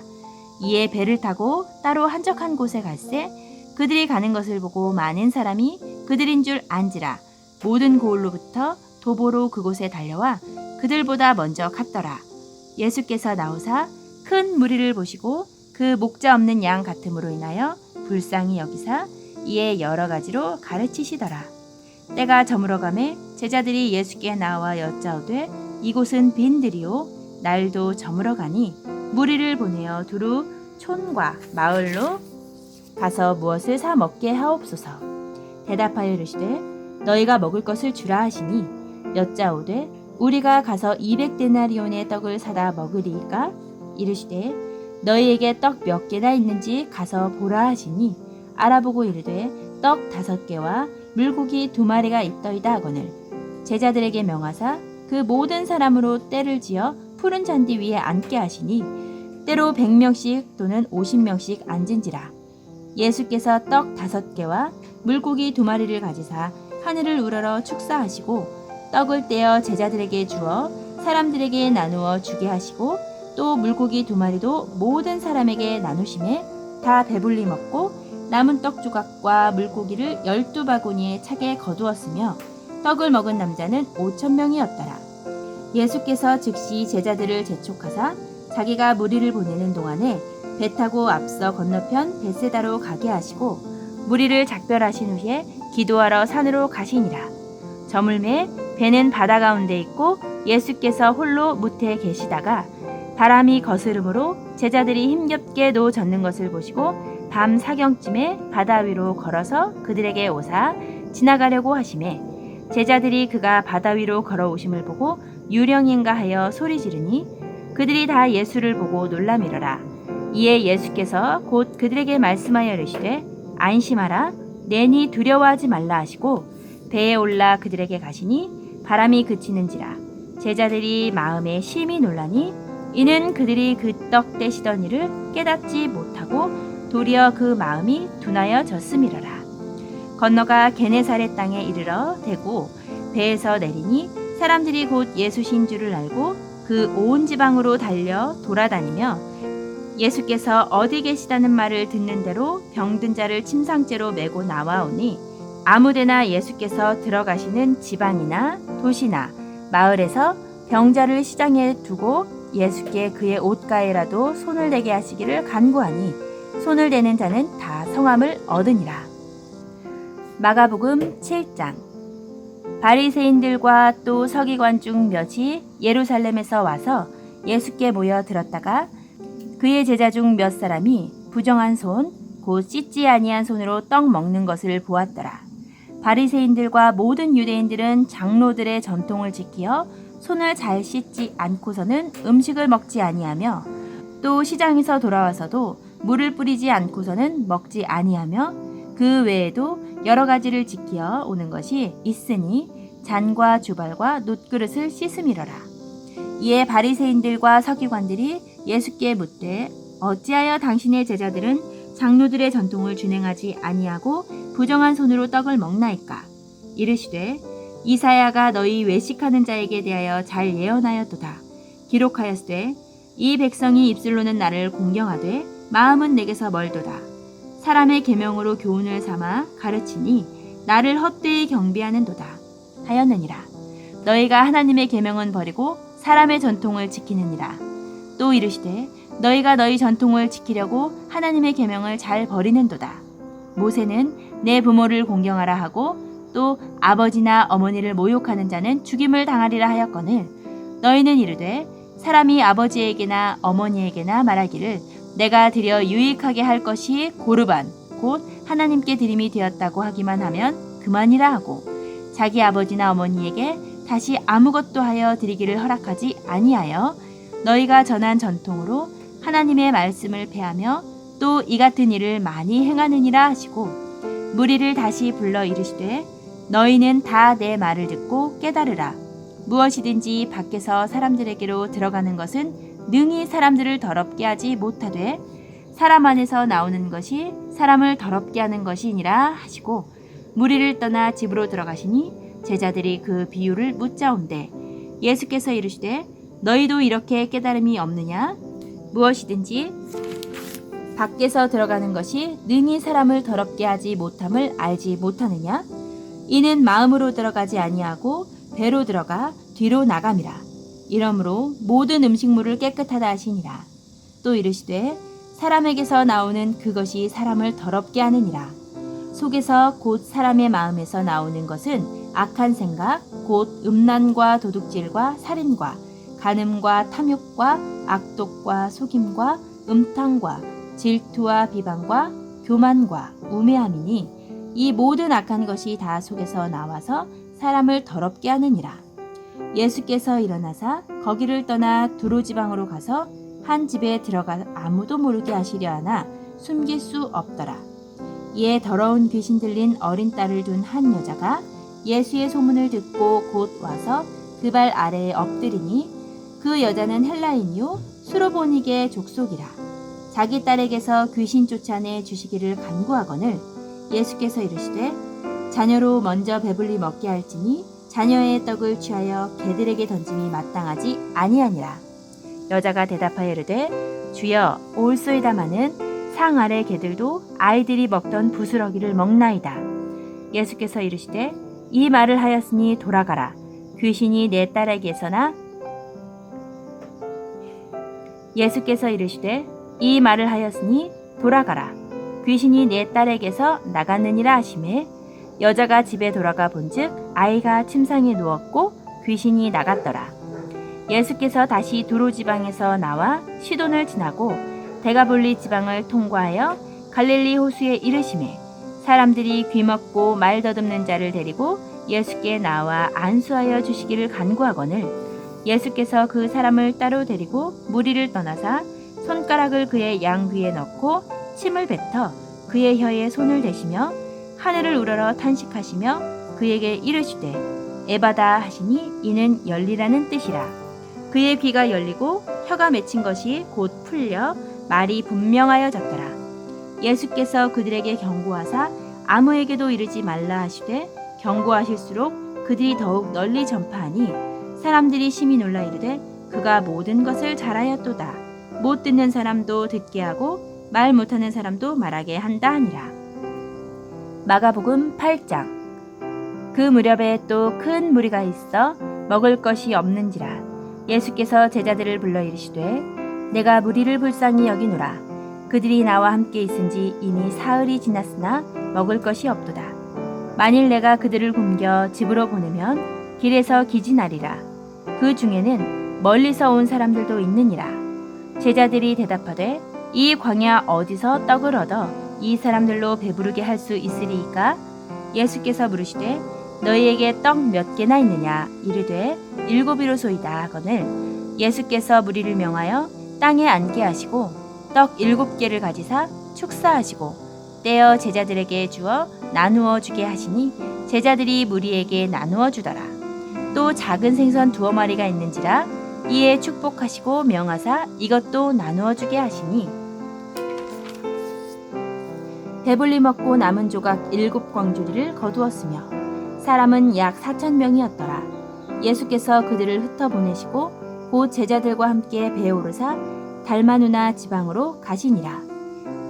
이에 배를 타고 따로 한적한 곳에 갈새 그들이 가는 것을 보고 많은 사람이 그들인 줄 안지라. 모든 고을로부터 도보로 그곳에 달려와 그들보다 먼저 갔더라. 예수께서 나오사 큰 무리를 보시고 그 목자 없는 양 같음으로 인하여 불쌍히 여기사 이에 여러 가지로 가르치시더라. 때가 저물어가매 제자들이 예수께 나와 여짜오되 이곳은 빈들이요 날도 저물어가니 무리를 보내어 두루 촌과 마을로 가서 무엇을 사 먹게 하옵소서. 대답하여 이르시되 너희가 먹을 것을 주라 하시니 여짜오되 우리가 가서 200데나리온의 떡을 사다 먹으리이까? 이르시되 너희에게 떡 몇 개나 있는지 가서 보라 하시니 알아보고 이르되 떡 5개와 물고기 2마리가 있더이다 하거늘 제자들에게 명하사 그 모든 사람으로 때를 지어 푸른 잔디 위에 앉게 하시니 때로 100명씩 또는 50명씩 앉은지라. 예수께서 떡 5개와 물고기 2마리를 가지사 하늘을 우러러 축사하시고 떡을 떼어 제자들에게 주어 사람들에게 나누어 주게 하시고 또 물고기 2마리도 모든 사람에게 나누심에 다 배불리 먹고 남은 떡 조각과 물고기를 12바구니에 차게 거두었으며 떡을 먹은 남자는 5,000명이었더라. 예수께서 즉시 제자들을 재촉하사 자기가 무리를 보내는 동안에 배 타고 앞서 건너편 벳세다로 가게 하시고 무리를 작별하신 후에 기도하러 산으로 가시니라. 저물매 배는 바다 가운데 있고 예수께서 홀로 무태에 계시다가 바람이 거스름으로 제자들이 힘겹게 노 젓는 것을 보시고 밤 사경쯤에 바다 위로 걸어서 그들에게 오사 지나가려고 하시매 제자들이 그가 바다 위로 걸어오심을 보고 유령인가 하여 소리 지르니 그들이 다 예수를 보고 놀라미러라. 이에 예수께서 곧 그들에게 말씀하여 이르시되 안심하라 내니 두려워하지 말라 하시고 배에 올라 그들에게 가시니 바람이 그치는지라. 제자들이 마음에 심히 놀라니 이는 그들이 그 떡 떼시던 일을 깨닫지 못하고 도리어 그 마음이 둔하여 졌음이러라. 건너가 게네사렛 땅에 이르러 대고 배에서 내리니 사람들이 곧 예수신 줄을 알고 그 온 지방으로 달려 돌아다니며 예수께서 어디 계시다는 말을 듣는 대로 병든 자를 침상째로 메고 나와오니 아무데나 예수께서 들어가시는 지방이나 도시나 마을에서 병자를 시장에 두고 예수께 그의 옷가에라도 손을 대게 하시기를 간구하니 손을 대는 자는 다 성함을 얻으니라. 마가복음 7장. 바리새인들과 또 서기관 중 몇이 예루살렘에서 와서 예수께 모여 들었다가 그의 제자 중 몇 사람이 부정한 손, 곧 씻지 아니한 손으로 떡 먹는 것을 보았더라. 바리새인들과 모든 유대인들은 장로들의 전통을 지키어 손을 잘 씻지 않고서는 음식을 먹지 아니하며 또 시장에서 돌아와서도 물을 뿌리지 않고서는 먹지 아니하며 그 외에도 여러 가지를 지키어 오는 것이 있으니 잔과 주발과 놋그릇을 씻음이러라. 이에 바리새인들과 서기관들이 예수께 묻되 어찌하여 당신의 제자들은 장로들의 전통을 준행하지 아니하고 부정한 손으로 떡을 먹나이까? 이르시되 이사야가 너희 외식하는 자에게 대하여 잘 예언하였도다. 기록하였으되 이 백성이 입술로는 나를 공경하되 마음은 내게서 멀도다. 사람의 계명으로 교훈을 삼아 가르치니 나를 헛되이 경배하는도다 하였느니라. 너희가 하나님의 계명은 버리고 사람의 전통을 지키느니라. 또 이르시되 너희가 너희 전통을 지키려고 하나님의 계명을 잘 버리는도다. 모세는 내 부모를 공경하라 하고 또 아버지나 어머니를 모욕하는 자는 죽임을 당하리라 하였거늘 너희는 이르되 사람이 아버지에게나 어머니에게나 말하기를 내가 드려 유익하게 할 것이 고르반 곧 하나님께 드림이 되었다고 하기만 하면 그만이라 하고 자기 아버지나 어머니에게 다시 아무것도 하여 드리기를 허락하지 아니하여 너희가 전한 전통으로 하나님의 말씀을 폐하며 또 이 같은 일을 많이 행하느니라 하시고 무리를 다시 불러 이르시되 너희는 다 내 말을 듣고 깨달으라. 무엇이든지 밖에서 사람들에게로 들어가는 것은 능히 사람들을 더럽게 하지 못하되 사람 안에서 나오는 것이 사람을 더럽게 하는 것이니라 하시고 무리를 떠나 집으로 들어가시니 제자들이 그 비유를 묻자온대 예수께서 이르시되 너희도 이렇게 깨달음이 없느냐? 무엇이든지 밖에서 들어가는 것이 능히 사람을 더럽게 하지 못함을 알지 못하느냐? 이는 마음으로 들어가지 아니하고 배로 들어가 뒤로 나감이라. 이러므로 모든 음식물을 깨끗하다 하시니라. 또 이르시되 사람에게서 나오는 그것이 사람을 더럽게 하느니라. 속에서 곧 사람의 마음에서 나오는 것은 악한 생각, 곧 음란과 도둑질과 살인과 간음과 탐욕과 악독과 속임과 음탕과 질투와 비방과 교만과 우매함이니 이 모든 악한 것이 다 속에서 나와서 사람을 더럽게 하느니라. 예수께서 일어나사 거기를 떠나 두로 지방으로 가서 한 집에 들어가 아무도 모르게 하시려 하나 숨길 수 없더라. 이에 더러운 귀신 들린 어린 딸을 둔 한 여자가 예수의 소문을 듣고 곧 와서 그 발 아래에 엎드리니 그 여자는 헬라인이요 수로보니게 족속이라. 자기 딸에게서 귀신 쫓아내 주시기를 간구하거늘 예수께서 이르시되 자녀로 먼저 배불리 먹게 할지니 자녀의 떡을 취하여 개들에게 던짐이 마땅하지 아니하니라. 여자가 대답하여 이르되 주여 올소이다마는 상 아래 개들도 아이들이 먹던 부스러기를 먹나이다. 예수께서 이르시되 이 말을 하였으니 돌아가라. 귀신이 내 딸에게서나 예수께서 이르시되 이 말을 하였으니 돌아가라. 귀신이 내 딸에게서 나갔느니라 하시매 여자가 집에 돌아가 본즉 아이가 침상에 누웠고 귀신이 나갔더라. 예수께서 다시 두로 지방에서 나와 시돈을 지나고 데가볼리 지방을 통과하여 갈릴리 호수에 이르시매 사람들이 귀먹고 말 더듬는 자를 데리고 예수께 나와 안수하여 주시기를 간구하거늘 예수께서 그 사람을 따로 데리고 무리를 떠나사 손가락을 그의 양귀에 넣고 침을 뱉어 그의 혀에 손을 대시며 하늘을 우러러 탄식하시며 그에게 이르시되 에바다 하시니 이는 열리라는 뜻이라. 그의 귀가 열리고 혀가 맺힌 것이 곧 풀려 말이 분명하여졌더라. 예수께서 그들에게 경고하사 아무에게도 이르지 말라 하시되 경고하실수록 그들이 더욱 널리 전파하니 사람들이 심히 놀라 이르되 그가 모든 것을 잘하였도다. 못 듣는 사람도 듣게 하고 말 못하는 사람도 말하게 한다 하니라. 마가복음 8장. 그 무렵에 또 큰 무리가 있어 먹을 것이 없는지라 예수께서 제자들을 불러 이르시되 내가 무리를 불쌍히 여기노라. 그들이 나와 함께 있은지 이미 사흘이 지났으나 먹을 것이 없도다. 만일 내가 그들을 굶겨 집으로 보내면 길에서 기진하리라. 그 중에는 멀리서 온 사람들도 있느니라. 제자들이 대답하되 이 광야 어디서 떡을 얻어 이 사람들로 배부르게 할 수 있으리이까? 예수께서 물으시되 너희에게 떡 몇 개나 있느냐? 이르되 7이로소이다 하거늘 예수께서 무리를 명하여 땅에 앉게 하시고 떡 7개를 가지사 축사하시고 떼어 제자들에게 주어 나누어 주게 하시니 제자들이 무리에게 나누어 주더라. 또 작은 생선 2마리가 있는지라 이에 축복하시고 명하사 이것도 나누어 주게 하시니 배불리 먹고 남은 조각 7광주리를 거두었으며 사람은 약 4,000명이었더라. 예수께서 그들을 흩어 보내시고 곧 제자들과 함께 배에 오르사 달마누나 지방으로 가시니라.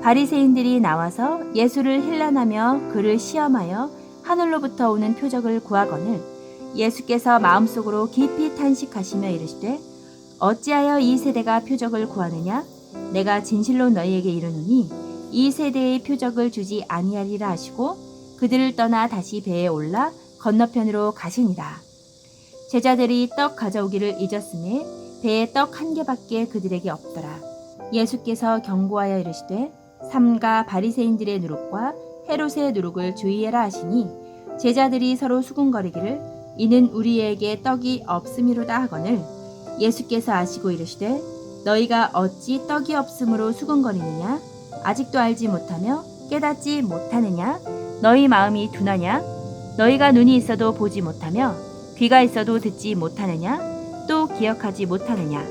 바리새인들이 나와서 예수를 힐난하며 그를 시험하여 하늘로부터 오는 표적을 구하거늘 예수께서 마음속으로 깊이 탄식하시며 이르시되 어찌하여 이 세대가 표적을 구하느냐? 내가 진실로 너희에게 이르노니 이 세대의 표적을 주지 아니하리라 하시고 그들을 떠나 다시 배에 올라 건너편으로 가시니라. 제자들이 떡 가져오기를 잊었으니 배에 떡 1개밖에 그들에게 없더라. 예수께서 경고하여 이르시되 삼가 바리새인들의 누룩과 헤롯의 누룩을 주의해라 하시니 제자들이 서로 수군거리기를 이는 우리에게 떡이 없음이로다 하거늘 예수께서 아시고 이르시되 너희가 어찌 떡이 없음으로 수군거리느냐? 아직도 알지 못하며 깨닫지 못하느냐? 너희 마음이 둔하냐? 너희가 눈이 있어도 보지 못하며 귀가 있어도 듣지 못하느냐? 또 기억하지 못하느냐?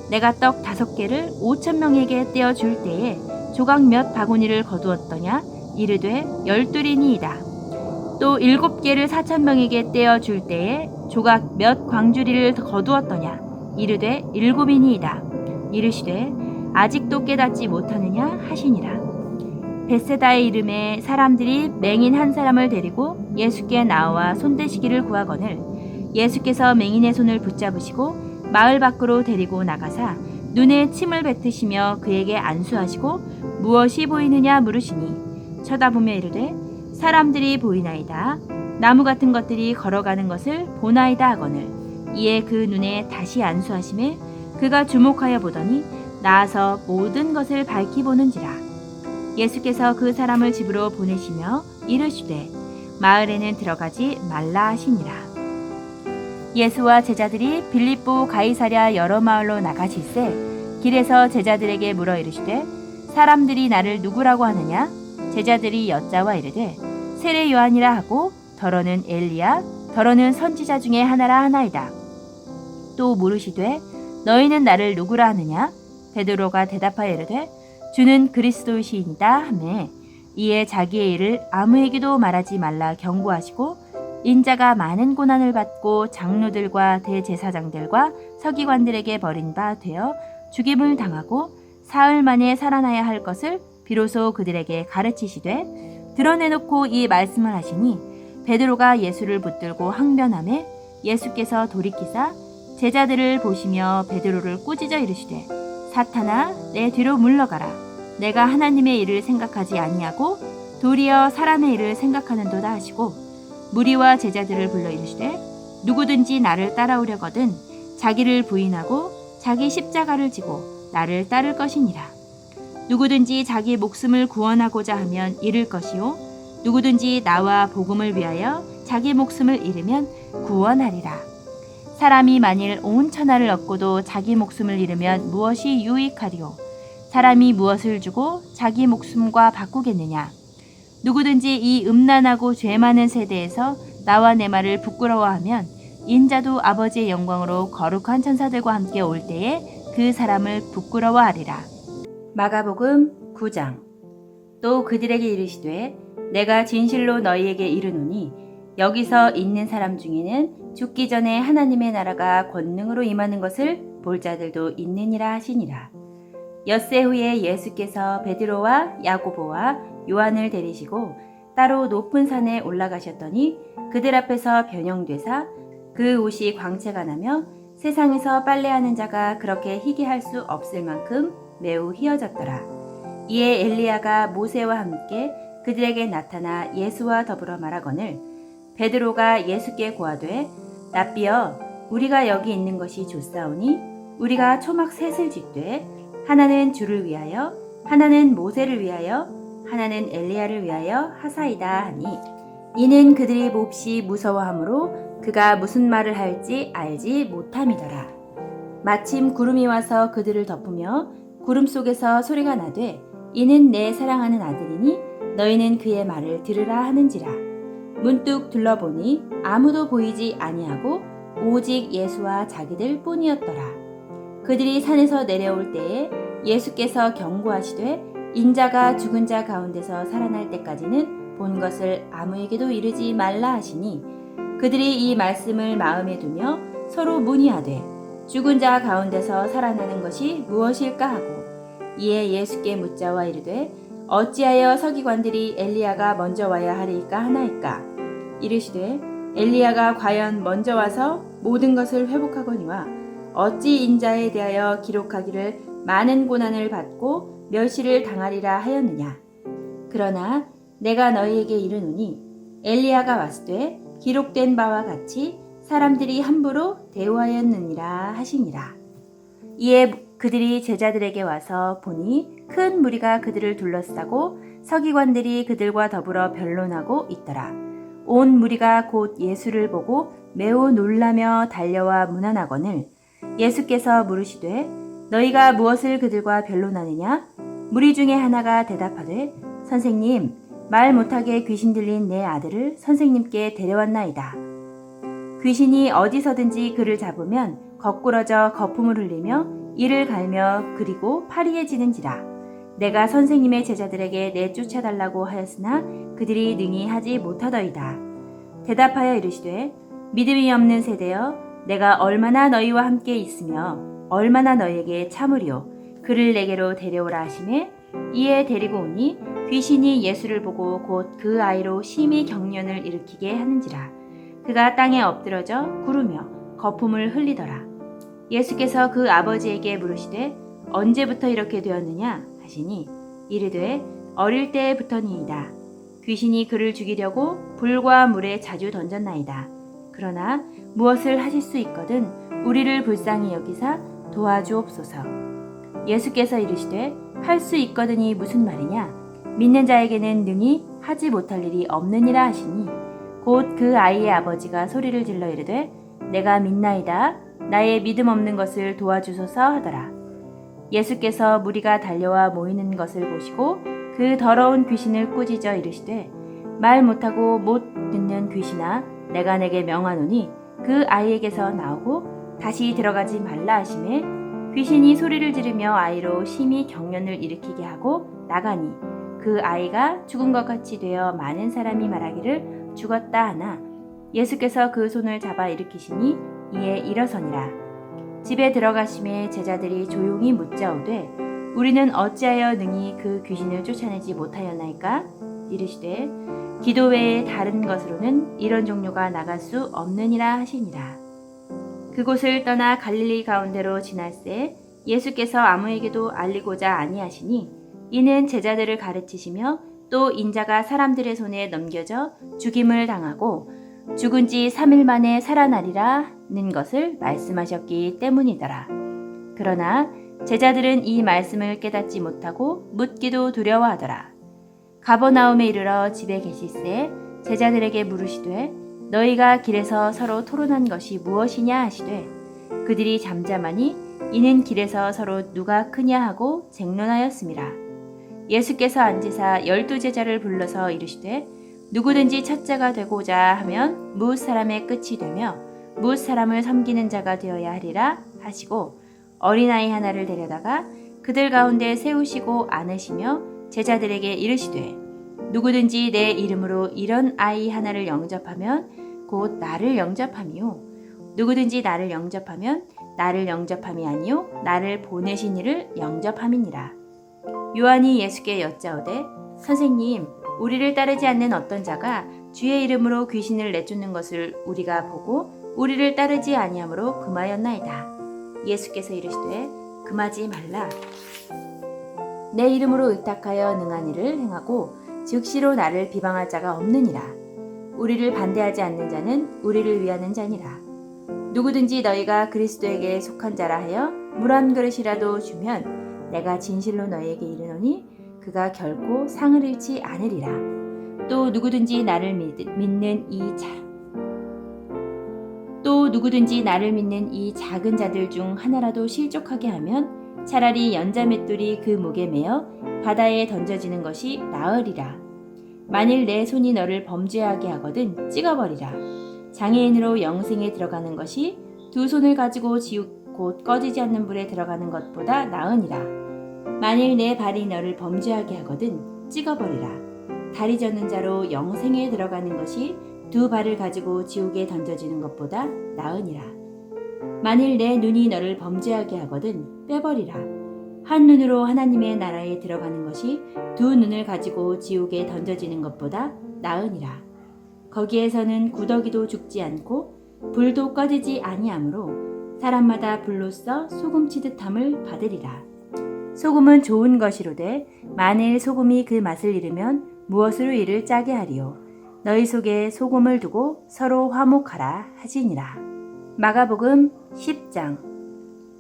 내가 떡 5개를 5,000명에게 떼어 줄 때에 조각 몇 바구니를 거두었더냐? 이르되 12이니이다. 또 7개를 4,000명에게 떼어 줄 때에 조각 몇 광주리를 거두었더냐? 이르되 7이니이다. 이르시되 아직도 깨닫지 못하느냐 하시니라. 벳세다의 이름에 사람들이 맹인 한 사람을 데리고 예수께 나와 손대시기를 구하거늘 예수께서 맹인의 손을 붙잡으시고 마을 밖으로 데리고 나가사 눈에 침을 뱉으시며 그에게 안수하시고 무엇이 보이느냐 물으시니 쳐다보며 이르되 사람들이 보이나이다. 나무 같은 것들이 걸어가는 것을 보나이다 하거늘 이에 그 눈에 다시 안수하심에 그가 주목하여 보더니 나아서 모든 것을 밝히 보는지라. 예수께서 그 사람을 집으로 보내시며 이르시되 마을에는 들어가지 말라 하시니라. 예수와 제자들이 빌립보 가이사랴 여러 마을로 나가실새 길에서 제자들에게 물어 이르시되 사람들이 나를 누구라고 하느냐? 제자들이 여짜와 이르되 세례 요한이라 하고 더러는 엘리야 더러는 선지자 중에 하나라 하나이다. 또 물으시되 너희는 나를 누구라 하느냐? 베드로가 대답하여 이르되 주는 그리스도이시이다 하매 이에 자기의 일을 아무에게도 말하지 말라 경고하시고 인자가 많은 고난을 받고 장로들과 대제사장들과 서기관들에게 버림바 되어 죽임을 당하고 사흘 만에 살아나야 할 것을 비로소 그들에게 가르치시되 드러내놓고 이 말씀을 하시니 베드로가 예수를 붙들고 항변하매 예수께서 돌이키사 제자들을 보시며 베드로를 꾸짖어 이르시되 사탄아 내 뒤로 물러가라. 내가 하나님의 일을 생각하지 아니하고 도리어 사람의 일을 생각하는도다 하시고 무리와 제자들을 불러 이르시되 누구든지 나를 따라오려거든 자기를 부인하고 자기 십자가를 지고 나를 따를 것이니라. 누구든지 자기 목숨을 구원하고자 하면 잃을 것이요 누구든지 나와 복음을 위하여 자기 목숨을 잃으면 구원하리라. 사람이 만일 온 천하를 얻고도 자기 목숨을 잃으면 무엇이 유익하리요? 사람이 무엇을 주고 자기 목숨과 바꾸겠느냐? 누구든지 이 음란하고 죄 많은 세대에서 나와 내 말을 부끄러워하면 인자도 아버지의 영광으로 거룩한 천사들과 함께 올 때에 그 사람을 부끄러워하리라. 마가복음 9장. 또 그들에게 이르시되 내가 진실로 너희에게 이르노니 여기서 있는 사람 중에는 죽기 전에 하나님의 나라가 권능으로 임하는 것을 볼 자들도 있느니라 하시니라. 엿새 후에 예수께서 베드로와 야고보와 요한을 데리시고 따로 높은 산에 올라가셨더니 그들 앞에서 변형되사 그 옷이 광채가 나며 세상에서 빨래하는 자가 그렇게 희게 할 수 없을 만큼 매우 희어졌더라. 이에 엘리야가 모세와 함께 그들에게 나타나 예수와 더불어 말하거늘 베드로가 예수께 고하되 랍비여 우리가 여기 있는 것이 좋사오니 우리가 초막 셋을 짓되 하나는 주를 위하여 하나는 모세를 위하여 하나는 엘리야를 위하여 하사이다 하니 이는 그들이 몹시 무서워하므로 그가 무슨 말을 할지 알지 못함이더라. 마침 구름이 와서 그들을 덮으며 구름 속에서 소리가 나되 이는 내 사랑하는 아들이니 너희는 그의 말을 들으라 하는지라. 문득 둘러보니 아무도 보이지 아니하고 오직 예수와 자기들 뿐이었더라. 그들이 산에서 내려올 때에 예수께서 경고하시되 인자가 죽은 자 가운데서 살아날 때까지는 본 것을 아무에게도 이르지 말라 하시니 그들이 이 말씀을 마음에 두며 서로 문의하되 죽은 자 가운데서 살아나는 것이 무엇일까 하고 이에 예수께 묻자와 이르되 어찌하여 서기관들이 엘리야가 먼저 와야 하리까 하나이까 이르시되 엘리야가 과연 먼저 와서 모든 것을 회복하거니와 어찌 인자에 대하여 기록하기를 많은 고난을 받고 멸시를 당하리라 하였느냐. 그러나 내가 너희에게 이르노니 엘리야가 왔으되 기록된 바와 같이 사람들이 함부로 대우하였느니라 하시니라. 이에 그들이 제자들에게 와서 보니 큰 무리가 그들을 둘러싸고 서기관들이 그들과 더불어 변론하고 있더라. 온 무리가 곧 예수를 보고 매우 놀라며 달려와 문안하거늘 예수께서 물으시되 너희가 무엇을 그들과 변론하느냐? 무리 중에 하나가 대답하되 선생님 말 못하게 귀신 들린 내 아들을 선생님께 데려왔나이다. 귀신이 어디서든지 그를 잡으면 거꾸러져 거품을 흘리며 이를 갈며 그리고 파리해지는지라. 내가 선생님의 제자들에게 내쫓아달라고 하였으나 그들이 능히 하지 못하더이다. 대답하여 이르시되 믿음이 없는 세대여 내가 얼마나 너희와 함께 있으며 얼마나 너희에게 참으리요 그를 내게로 데려오라 하시매 이에 데리고 오니 귀신이 예수를 보고 곧 그 아이로 심히 경련을 일으키게 하는지라. 그가 땅에 엎드러져 구르며 거품을 흘리더라. 예수께서 그 아버지에게 물으시되 언제부터 이렇게 되었느냐 하시니 이르되 어릴 때부터니이다. 귀신이 그를 죽이려고 불과 물에 자주 던졌나이다. 그러나 무엇을 하실 수 있거든 우리를 불쌍히 여기사 도와주옵소서. 예수께서 이르시되 할 수 있거든이 무슨 말이냐? 믿는 자에게는 능히 하지 못할 일이 없느니라 하시니 곧 그 아이의 아버지가 소리를 질러 이르되 내가 믿나이다. 나의 믿음 없는 것을 도와주소서 하더라. 예수께서 무리가 달려와 모이는 것을 보시고 그 더러운 귀신을 꾸짖어 이르시되 말 못하고 못 듣는 귀신아 내가 내게 명하노니 그 아이에게서 나오고 다시 들어가지 말라 하시매 귀신이 소리를 지르며 아이로 심히 경련을 일으키게 하고 나가니 그 아이가 죽은 것 같이 되어 많은 사람이 말하기를 죽었다 하나 예수께서 그 손을 잡아 일으키시니 이에 일어서니라. 집에 들어가심에 제자들이 조용히 묻자오되 우리는 어찌하여 능히 그 귀신을 쫓아내지 못하였나이까? 이르시되 기도 외에 다른 것으로는 이런 종류가 나갈 수 없느니라 하시니라. 그곳을 떠나 갈릴리 가운데로 지날새 예수께서 아무에게도 알리고자 아니하시니 이는 제자들을 가르치시며 또 인자가 사람들의 손에 넘겨져 죽임을 당하고 죽은 지 3일 만에 살아나리라는 것을 말씀하셨기 때문이더라. 그러나 제자들은 이 말씀을 깨닫지 못하고 묻기도 두려워하더라. 가버나움에 이르러 집에 계실새 제자들에게 물으시되 너희가 길에서 서로 토론한 것이 무엇이냐 하시되 그들이 잠잠하니 이는 길에서 서로 누가 크냐 하고 쟁론하였음이라. 예수께서 앉으사 12제자를 불러서 이르시되 누구든지 첫째가 되고자 하면 무엇 사람의 끝이 되며 무엇 사람을 섬기는 자가 되어야 하리라 하시고 어린아이 하나를 데려다가 그들 가운데 세우시고 안으시며 제자들에게 이르시되 누구든지 내 이름으로 이런 아이 하나를 영접하면 곧 나를 영접함이요 누구든지 나를 영접하면 나를 영접함이 아니요 나를 보내신 이를 영접함이니라. 요한이 예수께 여짜오되 선생님 우리를 따르지 않는 어떤 자가 주의 이름으로 귀신을 내쫓는 것을 우리가 보고 우리를 따르지 아니하므로 금하였나이다. 예수께서 이르시되 금하지 말라. 내 이름으로 의탁하여 능한 일을 행하고 즉시로 나를 비방할 자가 없느니라. 우리를 반대하지 않는 자는 우리를 위하는 자니라. 누구든지 너희가 그리스도에게 속한 자라 하여 물 한 그릇이라도 주면 내가 진실로 너희에게 이르노니 그가 결코 상을 잃지 않으리라. 또 누구든지 나를 믿는 이 작은 자들 중 하나라도 실족하게 하면 차라리 연자맷돌이 그 목에 매어 바다에 던져지는 것이 나으리라. 만일 내 손이 너를 범죄하게 하거든 찍어버리라. 장애인으로 영생에 들어가는 것이 두 손을 가지고 지옥 곧 꺼지지 않는 불에 들어가는 것보다 나으니라. 만일 내 발이 너를 범죄하게 하거든 찍어버리라. 다리 젖는 자로 영생에 들어가는 것이 두 발을 가지고 지옥에 던져지는 것보다 나으니라. 만일 내 눈이 너를 범죄하게 하거든 빼버리라. 한 눈으로 하나님의 나라에 들어가는 것이 두 눈을 가지고 지옥에 던져지는 것보다 나으니라. 거기에서는 구더기도 죽지 않고 불도 꺼지지 아니하므로 사람마다 불로써 소금 치듯함을 받으리라. 소금은 좋은 것이로되 만일 소금이 그 맛을 잃으면 무엇으로 이를 짜게 하리요. 너희 속에 소금을 두고 서로 화목하라 하시니라. 마가복음 10장.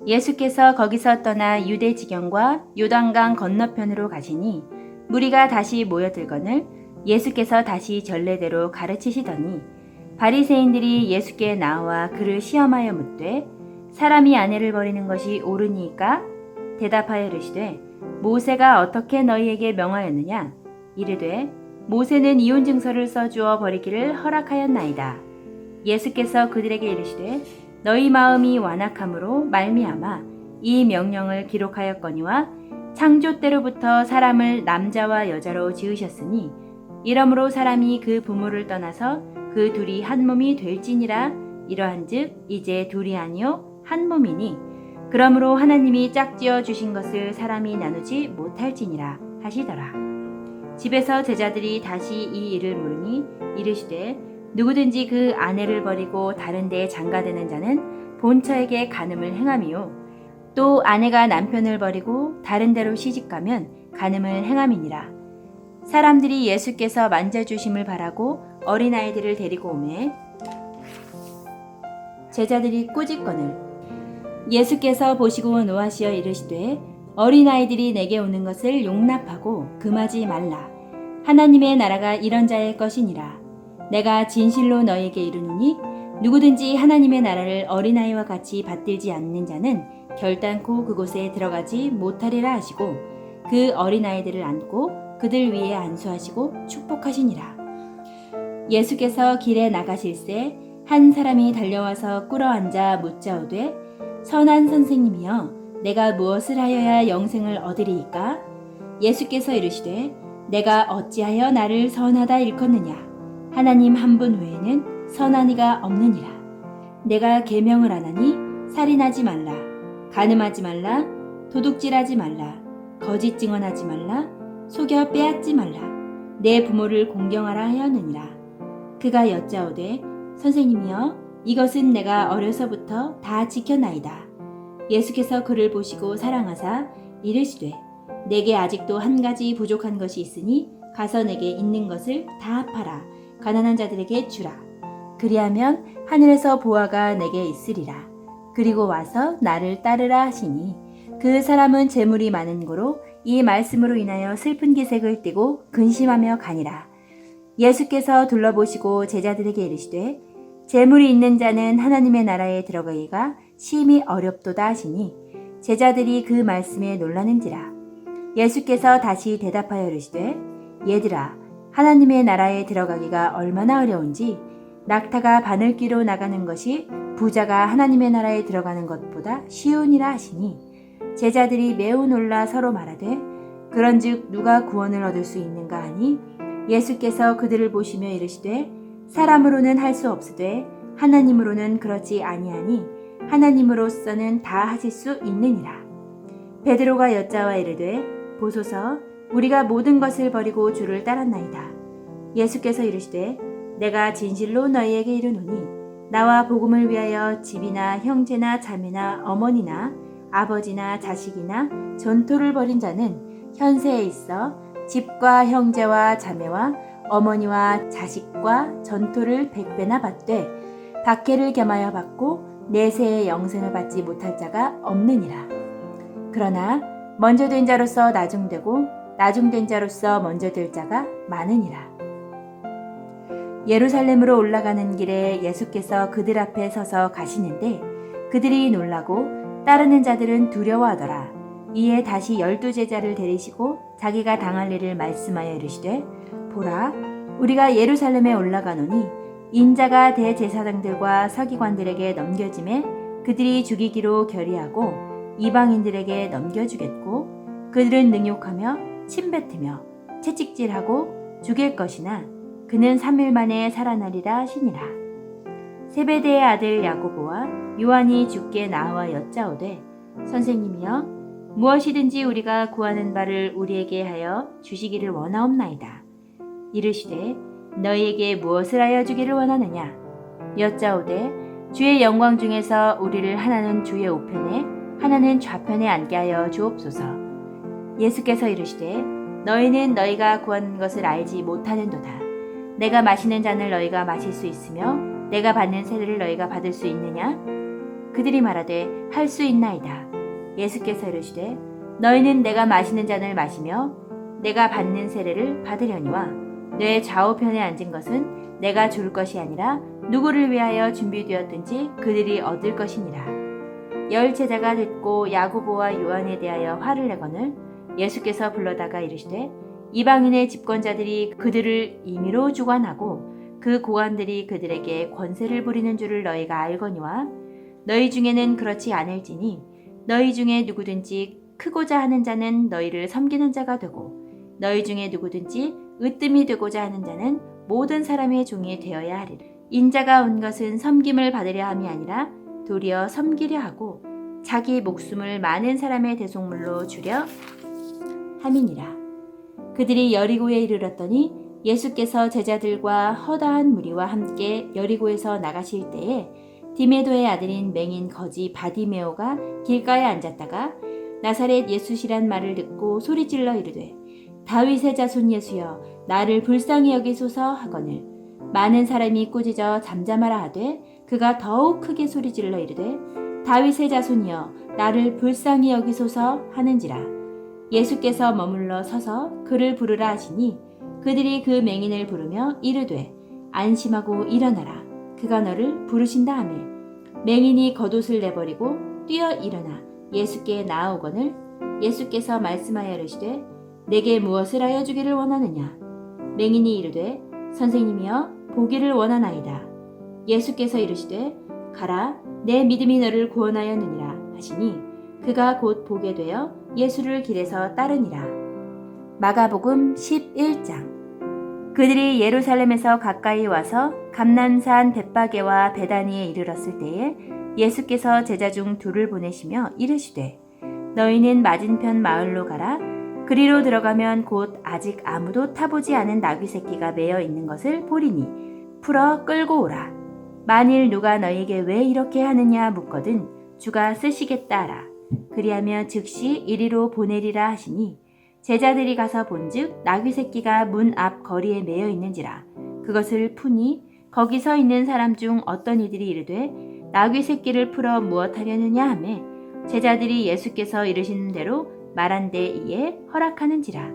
예수께서 거기서 떠나 유대 지경과 요단강 건너편으로 가시니 무리가 다시 모여들거늘 예수께서 다시 전례대로 가르치시더니 바리새인들이 예수께 나와 그를 시험하여 묻되 사람이 아내를 버리는 것이 옳으니까? 대답하여 이르시되 모세가 어떻게 너희에게 명하였느냐? 이르되 모세는 이혼 증서를 써주어 버리기를 허락하였나이다. 예수께서 그들에게 이르시되 너희 마음이 완악함으로 말미암아 이 명령을 기록하였거니와 창조 때로부터 사람을 남자와 여자로 지으셨으니 이러므로 사람이 그 부모를 떠나서 그 둘이 한 몸이 될지니라. 이러한즉 이제 둘이 아니요 한 몸이니 그러므로 하나님이 짝지어 주신 것을 사람이 나누지 못할지니라 하시더라. 집에서 제자들이 다시 이 일을 물으니 이르시되 누구든지 그 아내를 버리고 다른 데에 장가드는 자는 본처에게 간음을 행함이요 또 아내가 남편을 버리고 다른 데로 시집가면 간음을 행함이니라. 사람들이 예수께서 만져주심을 바라고 어린아이들을 데리고 오매 제자들이 꾸짖거늘 예수께서 보시고 노하시어 이르시되 어린아이들이 내게 오는 것을 용납하고 금하지 말라. 하나님의 나라가 이런 자의 것이니라. 내가 진실로 너희에게 이르노니 누구든지 하나님의 나라를 어린아이와 같이 받들지 않는 자는 결단코 그곳에 들어가지 못하리라 하시고 그 어린아이들을 안고 그들 위에 안수하시고 축복하시니라. 예수께서 길에 나가실새 한 사람이 달려와서 꿇어앉아 묻자오되 선한 선생님이여 내가 무엇을 하여야 영생을 얻으리이까? 예수께서 이르시되 내가 어찌하여 나를 선하다 일컫느냐? 하나님 한 분 외에는 선한 이가 없느니라. 내가 계명을 안 하니 살인하지 말라, 간음하지 말라, 도둑질하지 말라, 거짓 증언하지 말라, 속여 빼앗지 말라, 내 부모를 공경하라 하였느니라. 그가 여짜오되 선생님이여 이것은 내가 어려서부터 다 지켰나이다. 예수께서 그를 보시고 사랑하사 이르시되 내게 아직도 한 가지 부족한 것이 있으니 가서 내게 있는 것을 다 팔아 가난한 자들에게 주라. 그리하면 하늘에서 보화가 내게 있으리라. 그리고 와서 나를 따르라 하시니 그 사람은 재물이 많은 고로 이 말씀으로 인하여 슬픈 기색을 띠고 근심하며 가니라. 예수께서 둘러보시고 제자들에게 이르시되 재물이 있는 자는 하나님의 나라에 들어가기가 심히 어렵도다 하시니 제자들이 그 말씀에 놀라는지라. 예수께서 다시 대답하여 이르시되 얘들아 하나님의 나라에 들어가기가 얼마나 어려운지 낙타가 바늘귀로 나가는 것이 부자가 하나님의 나라에 들어가는 것보다 쉬우니라 하시니 제자들이 매우 놀라 서로 말하되 그런즉 누가 구원을 얻을 수 있는가 하니 예수께서 그들을 보시며 이르시되 사람으로는 할 수 없으되 하나님으로는 그렇지 아니하니 하나님으로서는 다 하실 수 있느니라. 베드로가 여짜와 이르되 보소서 우리가 모든 것을 버리고 주를 따랐나이다. 예수께서 이르시되 내가 진실로 너희에게 이르노니 나와 복음을 위하여 집이나 형제나 자매나 어머니나 아버지나 자식이나 전토를 벌인 자는 현세에 있어 집과 형제와 자매와 어머니와 자식과 전토를 100배나 받되 박해를 겸하여 받고 내세의 영생을 받지 못할 자가 없느니라. 그러나 먼저 된 자로서 나중되고 나중된 자로서 먼저 될 자가 많으니라. 예루살렘으로 올라가는 길에 예수께서 그들 앞에 서서 가시는데 그들이 놀라고 따르는 자들은 두려워하더라. 이에 다시 12제자를 데리시고 자기가 당할 일을 말씀하여 이르시되 보라 우리가 예루살렘에 올라가노니 인자가 대제사장들과 서기관들에게 넘겨짐에 그들이 죽이기로 결의하고 이방인들에게 넘겨주겠고 그들은 능욕하며 침뱉으며 채찍질하고 죽일 것이나 그는 3일 만에 살아나리라 하시니라. 세베대의 아들 야고보와 요한이 주께 나와 여짜오되 선생님이여 무엇이든지 우리가 구하는 바를 우리에게 하여 주시기를 원하옵나이다. 이르시되 너희에게 무엇을 하여 주기를 원하느냐? 여짜오되 주의 영광 중에서 우리를 하나는 주의 우편에 하나는 좌편에 앉게 하여 주옵소서. 예수께서 이르시되 너희는 너희가 구하는 것을 알지 못하는도다. 내가 마시는 잔을 너희가 마실 수 있으며 내가 받는 세례를 너희가 받을 수 있느냐? 그들이 말하되 할 수 있나이다. 예수께서 이르시되 너희는 내가 마시는 잔을 마시며 내가 받는 세례를 받으려니와 내 좌우편에 앉은 것은 내가 줄 것이 아니라 누구를 위하여 준비되었든지 그들이 얻을 것이니라. 10제자가 듣고 야고보와 요한에 대하여 화를 내거늘 예수께서 불러다가 이르시되 이방인의 집권자들이 그들을 임의로 주관하고 그 고관들이 그들에게 권세를 부리는 줄을 너희가 알거니와 너희 중에는 그렇지 않을지니 너희 중에 누구든지 크고자 하는 자는 너희를 섬기는 자가 되고 너희 중에 누구든지 으뜸이 되고자 하는 자는 모든 사람의 종이 되어야 하리라. 인자가 온 것은 섬김을 받으려 함이 아니라 도리어 섬기려 하고 자기 목숨을 많은 사람의 대속물로 주려 함이니라. 그들이 여리고에 이르렀더니 예수께서 제자들과 허다한 무리와 함께 여리고에서 나가실 때에 디메도의 아들인 맹인 거지 바디메오가 길가에 앉았다가 나사렛 예수시란 말을 듣고 소리질러 이르되 다윗의 자손 예수여 나를 불쌍히 여기소서 하거늘 많은 사람이 꾸짖어 잠잠하라 하되 그가 더욱 크게 소리질러 이르되 다윗의 자손이여 나를 불쌍히 여기소서 하는지라. 예수께서 머물러 서서 그를 부르라 하시니 그들이 그 맹인을 부르며 이르되 안심하고 일어나라 그가 너를 부르신다 하매 맹인이 겉옷을 내버리고 뛰어 일어나 예수께 나아오거늘 예수께서 말씀하여 이르시되 내게 무엇을 하여 주기를 원하느냐? 맹인이 이르되 선생님이여 보기를 원하나이다. 예수께서 이르시되 가라 내 믿음이 너를 구원하였느니라 하시니 그가 곧 보게 되어 예수를 길에서 따르니라. 마가복음 11장. 그들이 예루살렘에서 가까이 와서 감난산 벳바게와 베다니에 이르렀을 때에 예수께서 제자 중 둘을 보내시며 이르시되 너희는 맞은편 마을로 가라. 그리로 들어가면 곧 아직 아무도 타보지 않은 나귀 새끼가 매여 있는 것을 보리니 풀어 끌고 오라. 만일 누가 너희에게 왜 이렇게 하느냐 묻거든 주가 쓰시겠다 하라. 그리하면 즉시 이리로 보내리라 하시니 제자들이 가서 본즉 나귀 새끼가 문 앞 거리에 매여 있는지라. 그것을 푸니 거기 서 있는 사람 중 어떤 이들이 이르되 나귀 새끼를 풀어 무엇하려느냐 하매 제자들이 예수께서 이르시는 대로 말한데 이에 허락하는지라.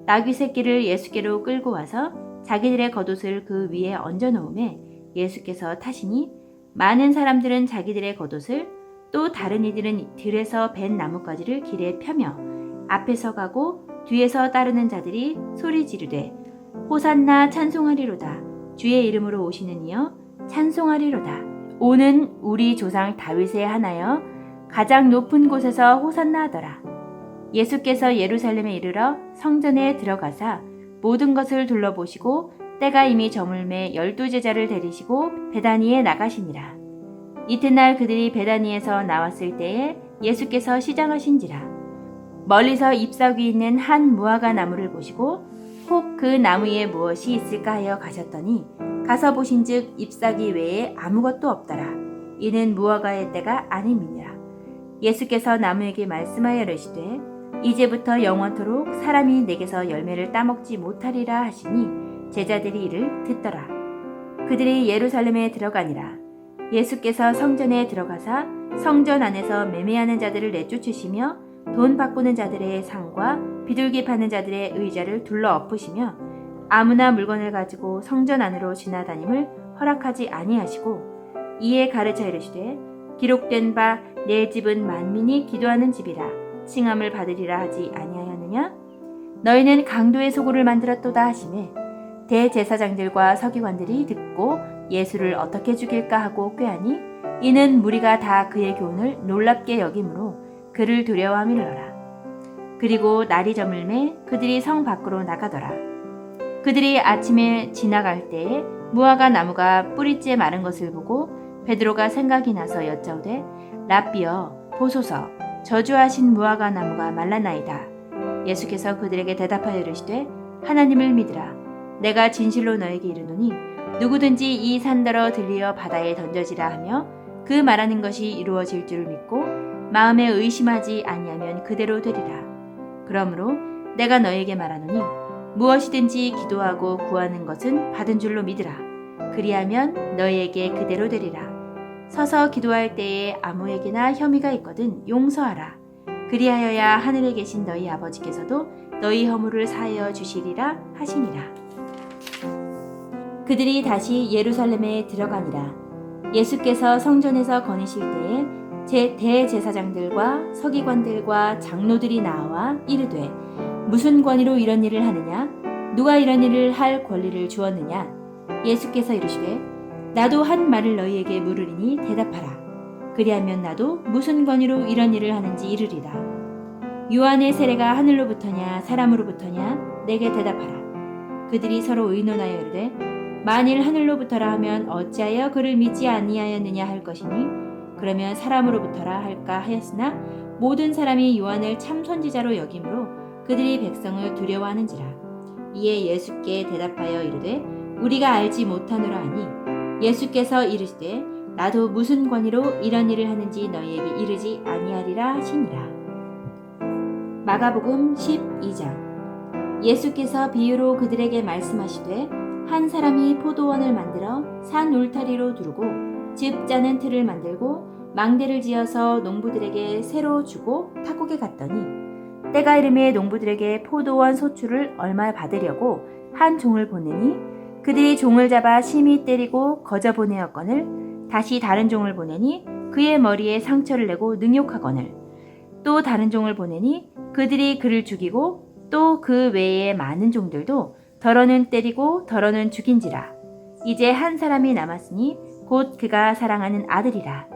나귀 새끼를 예수께로 끌고 와서 자기들의 겉옷을 그 위에 얹어 놓음에 예수께서 타시니 많은 사람들은 자기들의 겉옷을 또 다른 이들은 들에서 벤 나뭇가지를 길에 펴며 앞에서 가고 뒤에서 따르는 자들이 소리 지르되 호산나 찬송하리로다. 주의 이름으로 오시는 이여 찬송하리로다. 오는 우리 조상 다윗의 하나여 가장 높은 곳에서 호산나 하더라. 예수께서 예루살렘에 이르러 성전에 들어가사 모든 것을 둘러보시고 때가 이미 저물매 12제자를 데리시고 베다니에 나가시니라. 이튿날 그들이 베다니에서 나왔을 때에 예수께서 시장하신지라. 멀리서 잎사귀 있는 한 무화과 나무를 보시고 혹 그 나무에 무엇이 있을까 하여 가셨더니 가서 보신즉 잎사귀 외에 아무것도 없더라. 이는 무화과의 때가 아님이니라. 예수께서 나무에게 말씀하여 이르시되 이제부터 영원토록 사람이 내게서 열매를 따먹지 못하리라 하시니 제자들이 이를 듣더라. 그들이 예루살렘에 들어가니라. 예수께서 성전에 들어가사 성전 안에서 매매하는 자들을 내쫓으시며 돈 바꾸는 자들의 상과 비둘기 파는 자들의 의자를 둘러 엎으시며 아무나 물건을 가지고 성전 안으로 지나다님을 허락하지 아니하시고 이에 가르쳐 이르시되 기록된 바 내 집은 만민이 기도하는 집이라 칭함을 받으리라 하지 아니하였느냐? 너희는 강도의 소굴을 만들었도다 하시매 대제사장들과 서기관들이 듣고 예수를 어떻게 죽일까 하고 꾀하니 이는 무리가 다 그의 교훈을 놀랍게 여김으로 그를 두려워함이러라. 그리고 날이 저물매 그들이 성 밖으로 나가더라. 그들이 아침에 지나갈 때에 무화과 나무가 뿌리째 마른 것을 보고 베드로가 생각이 나서 여짜오되 랍비여 보소서 저주하신 무화과 나무가 말랐나이다. 예수께서 그들에게 대답하여 이르시되 하나님을 믿으라. 내가 진실로 너에게 이르노니 누구든지 이 산더러 들리어 바다에 던져지라 하며 그 말하는 것이 이루어질 줄을 믿고 마음에 의심하지 아니하면 그대로 되리라. 그러므로 내가 너에게 말하노니 무엇이든지 기도하고 구하는 것은 받은 줄로 믿으라. 그리하면 너희에게 그대로 되리라. 서서 기도할 때에 아무에게나 혐의가 있거든 용서하라. 그리하여야 하늘에 계신 너희 아버지께서도 너희 허물을 사하여 주시리라 하시니라. 그들이 다시 예루살렘에 들어가니라. 예수께서 성전에서 거니실 때에 제 대제사장들과 서기관들과 장로들이 나와 이르되 무슨 권위로 이런 일을 하느냐? 누가 이런 일을 할 권리를 주었느냐? 예수께서 이르시되 나도 한 말을 너희에게 물으리니 대답하라. 그리하면 나도 무슨 권위로 이런 일을 하는지 이르리라. 요한의 세례가 하늘로부터냐 사람으로부터냐? 내게 대답하라. 그들이 서로 의논하여 이르되 만일 하늘로부터라 하면 어찌하여 그를 믿지 아니하였느냐 할 것이니 그러면 사람으로부터라 할까 하였으나 모든 사람이 요한을 참 선지자로 여김으로 그들이 백성을 두려워하는지라. 이에 예수께 대답하여 이르되 우리가 알지 못하노라 하니 예수께서 이르시되 나도 무슨 권위로 이런 일을 하는지 너희에게 이르지 아니하리라 하시니라. 마가복음 12장. 예수께서 비유로 그들에게 말씀하시되 한 사람이 포도원을 만들어 산 울타리로 두르고 즙 짜는 틀을 만들고 망대를 지어서 농부들에게 새로 주고 타국에 갔더니 때가 이름에 농부들에게 포도원 소출을 얼마 받으려고 한 종을 보내니 그들이 종을 잡아 심히 때리고 거저 보내었거늘 다시 다른 종을 보내니 그의 머리에 상처를 내고 능욕하거늘 또 다른 종을 보내니 그들이 그를 죽이고 또 그 외에 많은 종들도 더러는 때리고 더러는 죽인지라. 이제 한 사람이 남았으니 곧 그가 사랑하는 아들이라.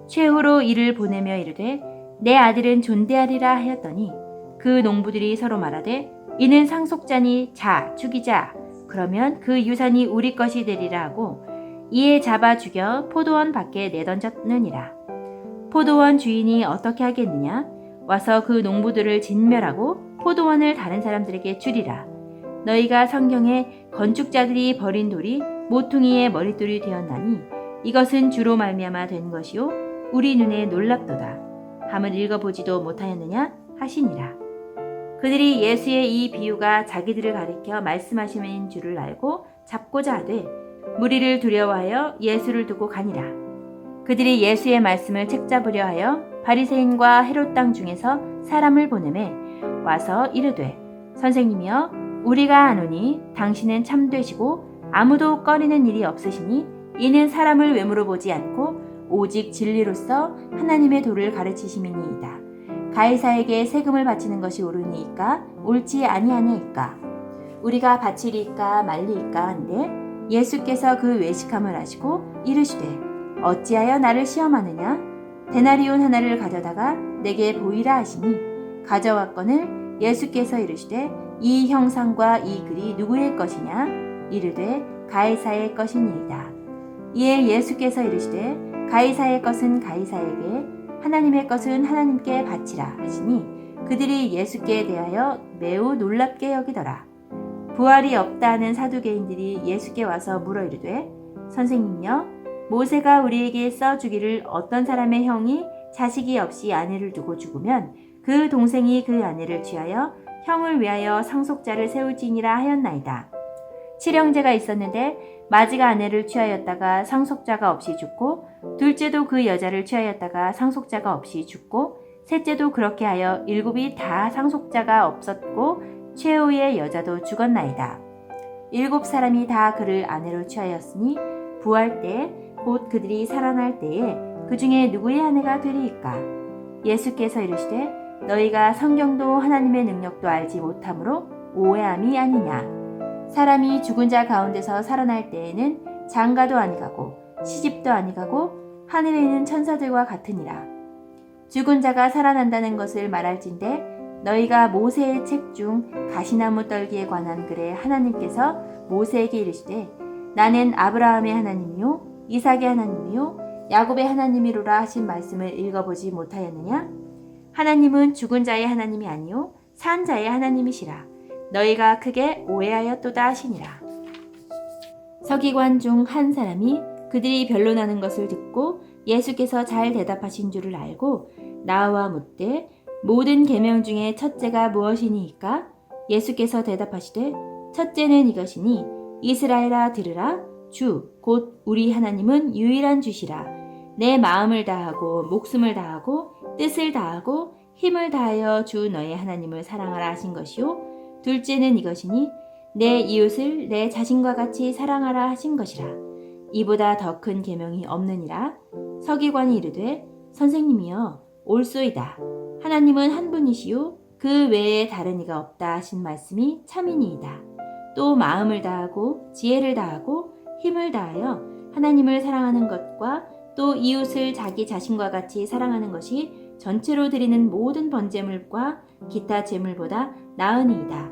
최후로 이를 보내며 이르되 내 아들은 존대하리라 하였더니 그 농부들이 서로 말하되 이는 상속자니 자 죽이자. 그러면 그 유산이 우리 것이 되리라 하고 이에 잡아 죽여 포도원 밖에 내던졌느니라. 포도원 주인이 어떻게 하겠느냐? 와서 그 농부들을 진멸하고 포도원을 다른 사람들에게 주리라. 너희가 성경에 건축자들이 버린 돌이 모퉁이의 머릿돌이 되었나니 이것은 주로 말미암아 된 것이요 우리 눈에 놀랍도다. 함을 읽어보지도 못하였느냐 하시니라. 그들이 예수의 이 비유가 자기들을 가리켜 말씀하시는 줄을 알고 잡고자 하되 무리를 두려워하여 예수를 두고 가니라. 그들이 예수의 말씀을 책잡으려 하여 바리새인과 헤롯 땅 중에서 사람을 보내매 와서 이르되 선생님이여 우리가 아노니 당신은 참되시고 아무도 꺼리는 일이 없으시니 이는 사람을 외모로 보지 않고 오직 진리로서 하나님의 도를 가르치심이니이다. 가이사에게 세금을 바치는 것이 옳으니까 옳지 아니하니까 우리가 바치리까 말리까 한데 예수께서 그 외식함을 하시고 이르시되 어찌하여 나를 시험하느냐? 데나리온 하나를 가져다가 내게 보이라 하시니 가져왔거늘 예수께서 이르시되 이 형상과 이 글이 누구의 것이냐? 이르되 가이사의 것이니이다. 이에 예수께서 이르시되 가이사의 것은 가이사에게 하나님의 것은 하나님께 바치라 하시니 그들이 예수께 대하여 매우 놀랍게 여기더라. 부활이 없다 하는 사두개인들이 예수께 와서 물어 이르되 선생님이여 모세가 우리에게 써주기를 어떤 사람의 형이 자식이 없이 아내를 두고 죽으면 그 동생이 그 아내를 취하여 형을 위하여 상속자를 세울지니라 하였나이다. 칠형제가 있었는데 마지가 아내를 취하였다가 상속자가 없이 죽고 둘째도 그 여자를 취하였다가 상속자가 없이 죽고 셋째도 그렇게 하여 일곱이 다 상속자가 없었고 최후의 여자도 죽었나이다. 일곱 사람이 다 그를 아내로 취하였으니 부활 때 곧 그들이 살아날 때에 그 중에 누구의 아내가 되리이까? 예수께서 이르시되 너희가 성경도 하나님의 능력도 알지 못함으로 오해함이 아니냐. 사람이 죽은 자 가운데서 살아날 때에는 장가도 아니가고 시집도 아니가고 하늘에 있는 천사들과 같으니라. 죽은 자가 살아난다는 것을 말할진대 너희가 모세의 책 중 가시나무 떨기에 관한 글에 하나님께서 모세에게 이르시되 나는 아브라함의 하나님이요 이삭의 하나님이요 야곱의 하나님이로라 하신 말씀을 읽어보지 못하였느냐? 하나님은 죽은 자의 하나님이 아니요 산 자의 하나님이시라. 너희가 크게 오해하였도다 하시니라. 서기관 중 한 사람이 그들이 변론하는 것을 듣고 예수께서 잘 대답하신 줄을 알고 나와 묻되 모든 계명 중에 첫째가 무엇이니이까? 예수께서 대답하시되 첫째는 이것이니 이스라엘아 들으라. 주 곧 우리 하나님은 유일한 주시라. 내 마음을 다하고 목숨을 다하고 뜻을 다하고 힘을 다하여 주 너의 하나님을 사랑하라 하신 것이요. 둘째는 이것이니 내 이웃을 내 자신과 같이 사랑하라 하신 것이라. 이보다 더 큰 계명이 없느니라. 서기관이 이르되 선생님이여 옳소이다. 하나님은 한 분이시요 그 외에 다른 이가 없다 하신 말씀이 참이니이다. 또 마음을 다하고 지혜를 다하고 힘을 다하여 하나님을 사랑하는 것과 또 이웃을 자기 자신과 같이 사랑하는 것이 전체로 드리는 모든 번제물과 기타 제물보다 나으니이다.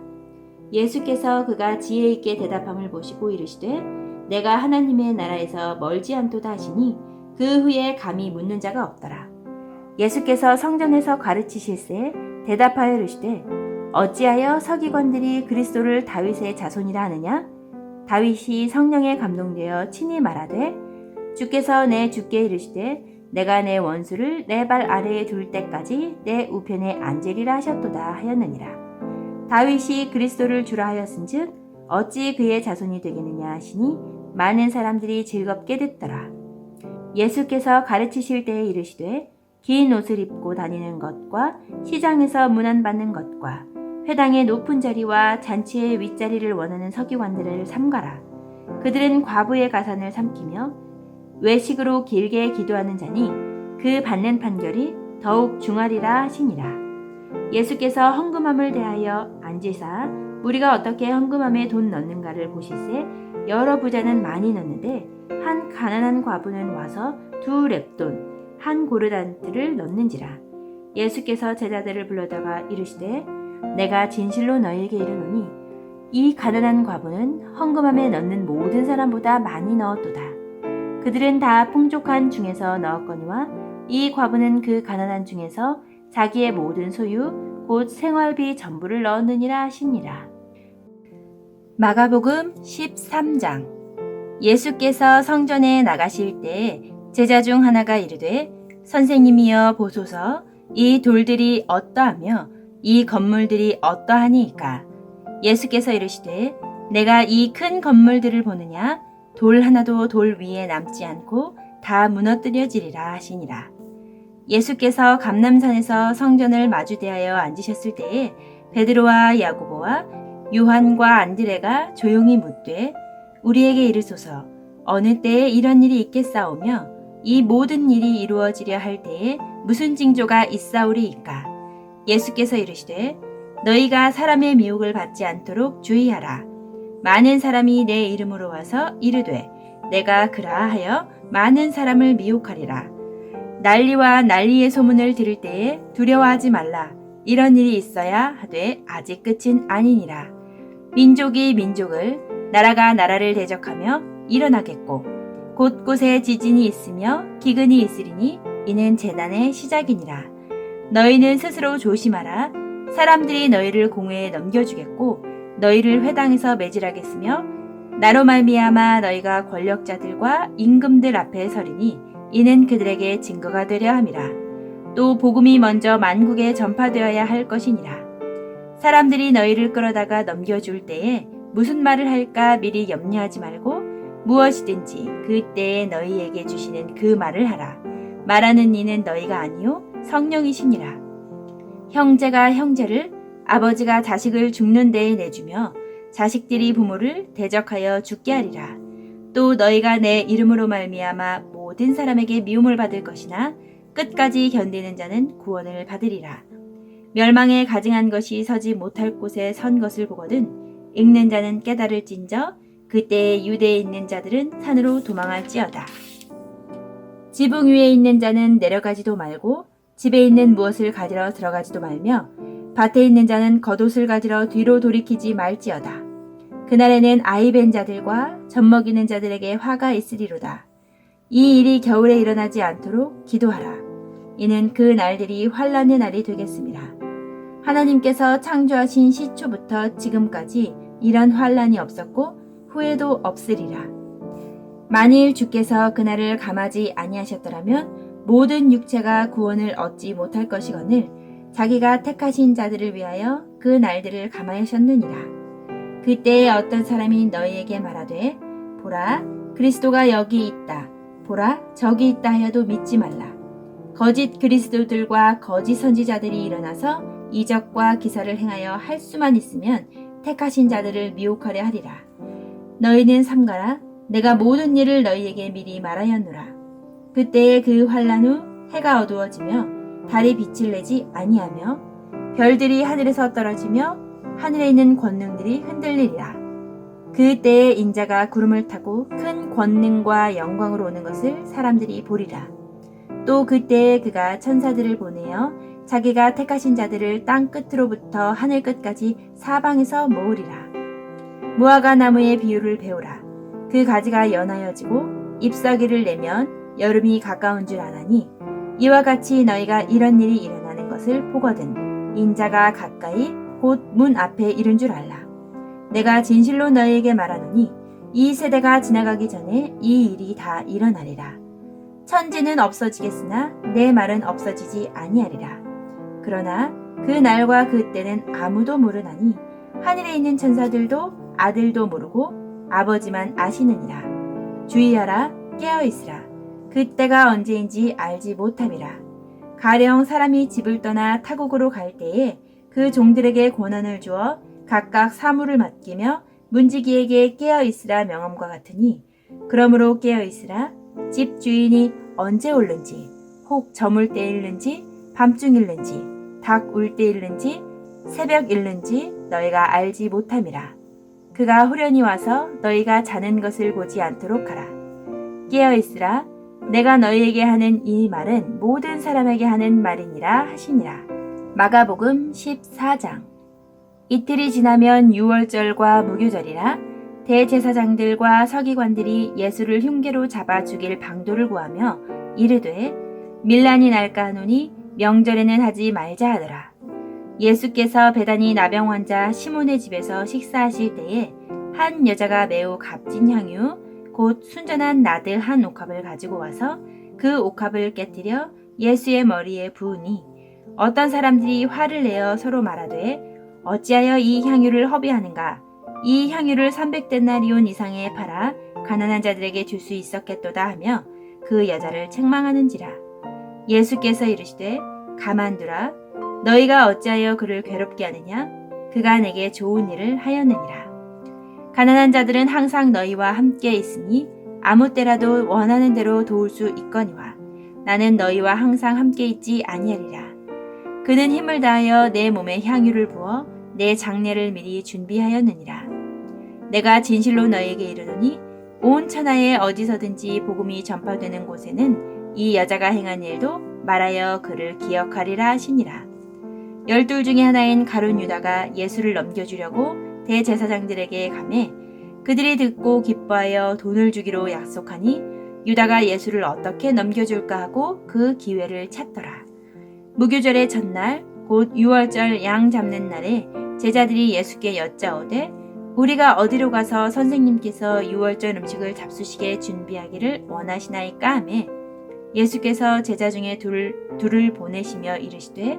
예수께서 그가 지혜 있게 대답함을 보시고 이르시되 내가 하나님의 나라에서 멀지 않도다 하시니 그 후에 감히 묻는 자가 없더라. 예수께서 성전에서 가르치실세 대답하여 이르시되 어찌하여 서기관들이 그리스도를 다윗의 자손이라 하느냐? 다윗이 성령에 감동되어 친히 말하되 주께서 내 주께 이르시되 내가 내 원수를 내 발 아래에 둘 때까지 내 우편에 앉으리라 하셨도다 하였느니라. 다윗이 그리스도를 주라 하였은즉 어찌 그의 자손이 되겠느냐 하시니 많은 사람들이 즐겁게 듣더라. 예수께서 가르치실 때에 이르시되 긴 옷을 입고 다니는 것과 시장에서 문안받는 것과 회당의 높은 자리와 잔치의 윗자리를 원하는 서기관들을 삼가라. 그들은 과부의 가산을 삼키며 외식으로 길게 기도하는 자니 그 받는 판결이 더욱 중하리라 하시니라. 예수께서 헌금함을 대하여 앉으사 우리가 어떻게 헌금함에 돈 넣는가를 보실세 여러 부자는 많이 넣는데 한 가난한 과부는 와서 2렙돈 한 고르단트를 넣는지라. 예수께서 제자들을 불러다가 이르시되 내가 진실로 너희에게 이르노니 이 가난한 과부는 헌금함에 넣는 모든 사람보다 많이 넣었도다. 그들은 다 풍족한 중에서 넣었거니와 이 과부는 그 가난한 중에서 자기의 모든 소유 곧 생활비 전부를 넣었느니라 하시니라. 마가복음 13장. 예수께서 성전에 나가실 때에 제자 중 하나가 이르되 선생님이여 보소서 이 돌들이 어떠하며 이 건물들이 어떠하니이까? 예수께서 이르시되 내가 이 큰 건물들을 보느냐? 돌 하나도 돌 위에 남지 않고 다 무너뜨려지리라 하시니라. 예수께서 감람산에서 성전을 마주대하여 앉으셨을 때에 베드로와 야고보와 요한과 안드레가 조용히 묻되 우리에게 이르소서 어느 때에 이런 일이 있겠사오며 이 모든 일이 이루어지려 할 때에 무슨 징조가 있사오리이까? 예수께서 이르시되 너희가 사람의 미혹을 받지 않도록 주의하라. 많은 사람이 내 이름으로 와서 이르되 내가 그라 하여 많은 사람을 미혹하리라. 난리와 난리의 소문을 들을 때에 두려워하지 말라. 이런 일이 있어야 하되 아직 끝은 아니니라. 민족이 민족을, 나라가 나라를 대적하며 일어나겠고 곳곳에 지진이 있으며 기근이 있으리니 이는 재난의 시작이니라. 너희는 스스로 조심하라. 사람들이 너희를 공회에 넘겨주겠고 너희를 회당에서 매질하겠으며 나로 말미암아 너희가 권력자들과 임금들 앞에 서리니 이는 그들에게 증거가 되려 함이라. 또 복음이 먼저 만국에 전파되어야 할 것이니라. 사람들이 너희를 끌어다가 넘겨줄 때에 무슨 말을 할까 미리 염려하지 말고 무엇이든지 그때에 너희에게 주시는 그 말을 하라. 말하는 이는 너희가 아니요 성령이시니라. 형제가 형제를, 아버지가 자식을 죽는 데에 내주며 자식들이 부모를 대적하여 죽게 하리라. 또 너희가 내 이름으로 말미암아 모든 사람에게 미움을 받을 것이나 끝까지 견디는 자는 구원을 받으리라. 멸망에 가증한 것이 서지 못할 곳에 선 것을 보거든 읽는 자는 깨달을진저 그때에 유대에 있는 자들은 산으로 도망할지어다. 지붕 위에 있는 자는 내려가지도 말고 집에 있는 무엇을 가지러 들어가지도 말며 밭에 있는 자는 겉옷을 가지러 뒤로 돌이키지 말지어다. 그날에는 아이 벤 자들과 젖먹이는 자들에게 화가 있으리로다. 이 일이 겨울에 일어나지 않도록 기도하라. 이는 그 날들이 환난의 날이 되겠습니다. 하나님께서 창조하신 시초부터 지금까지 이런 환난이 없었고 후에도 없으리라. 만일 주께서 그날을 감하지 아니하셨더라면 모든 육체가 구원을 얻지 못할 것이거늘 자기가 택하신 자들을 위하여 그 날들을 감하셨느니라. 그때에 어떤 사람이 너희에게 말하되 보라 그리스도가 여기 있다. 보라 저기 있다 하여도 믿지 말라. 거짓 그리스도들과 거짓 선지자들이 일어나서 이적과 기사를 행하여 할 수만 있으면 택하신 자들을 미혹하려 하리라. 너희는 삼가라. 내가 모든 일을 너희에게 미리 말하였노라. 그때에 그 환난 후 해가 어두워지며 달이 빛을 내지 아니하며 별들이 하늘에서 떨어지며 하늘에 있는 권능들이 흔들리리라. 그때에 인자가 구름을 타고 큰 권능과 영광으로 오는 것을 사람들이 보리라. 또 그때에 그가 천사들을 보내어 자기가 택하신 자들을 땅 끝으로부터 하늘 끝까지 사방에서 모으리라. 무화과 나무의 비유를 배우라. 그 가지가 연하여지고 잎사귀를 내면 여름이 가까운 줄 아나니 이와 같이 너희가 이런 일이 일어나는 것을 보거든 인자가 가까이 곧 문 앞에 이른 줄 알라. 내가 진실로 너희에게 말하노니 이 세대가 지나가기 전에 이 일이 다 일어나리라. 천지는 없어지겠으나 내 말은 없어지지 아니하리라. 그러나 그 날과 그 때는 아무도 모르나니 하늘에 있는 천사들도 아들도 모르고 아버지만 아시느니라. 주의하라. 깨어있으라. 그때가 언제인지 알지 못함이라. 가령 사람이 집을 떠나 타국으로 갈 때에 그 종들에게 권한을 주어 각각 사물을 맡기며 문지기에게 깨어있으라 명함과 같으니 그러므로 깨어있으라. 집 주인이 언제 올는지 혹 저물 때 일는지 밤중 일는지 닭 울 때 일는지 새벽 일는지 너희가 알지 못함이라. 그가 후련히 와서 너희가 자는 것을 보지 않도록 하라. 깨어있으라. 내가 너희에게 하는 이 말은 모든 사람에게 하는 말이니라 하시니라. 마가복음 14장. 이틀이 지나면 유월절과 무교절이라. 대제사장들과 서기관들이 예수를 흉계로 잡아 죽일 방도를 구하며 이르되 밀란이 날까 하노니 명절에는 하지 말자 하더라. 예수께서 베다니 나병 환자 시몬의 집에서 식사하실 때에 한 여자가 매우 값진 향유 곧 순전한 나드 한 옥합을 가지고 와서 그 옥합을 깨뜨려 예수의 머리에 부으니 어떤 사람들이 화를 내어 서로 말하되 어찌하여 이 향유를 허비하는가. 이 향유를 300데나리온 이상에 팔아 가난한 자들에게 줄 수 있었겠도다 하며 그 여자를 책망하는지라. 예수께서 이르시되 가만두라. 너희가 어찌하여 그를 괴롭게 하느냐. 그가 내게 좋은 일을 하였느니라. 가난한 자들은 항상 너희와 함께 있으니 아무 때라도 원하는 대로 도울 수 있거니와 나는 너희와 항상 함께 있지 아니하리라. 그는 힘을 다하여 내 몸에 향유를 부어 내 장례를 미리 준비하였느니라. 내가 진실로 너희에게 이르노니 온 천하에 어디서든지 복음이 전파되는 곳에는 이 여자가 행한 일도 말하여 그를 기억하리라 하시니라. 열둘 중에 하나인 가룟 유다가 예수를 넘겨주려고 대제사장들에게 가매 그들이 듣고 기뻐하여 돈을 주기로 약속하니 유다가 예수를 어떻게 넘겨줄까 하고 그 기회를 찾더라. 무교절의 첫날 곧 유월절 양 잡는 날에 제자들이 예수께 여짜오되 우리가 어디로 가서 선생님께서 유월절 음식을 잡수시게 준비하기를 원하시나이까 하매 예수께서 제자 중에 둘을 보내시며 이르시되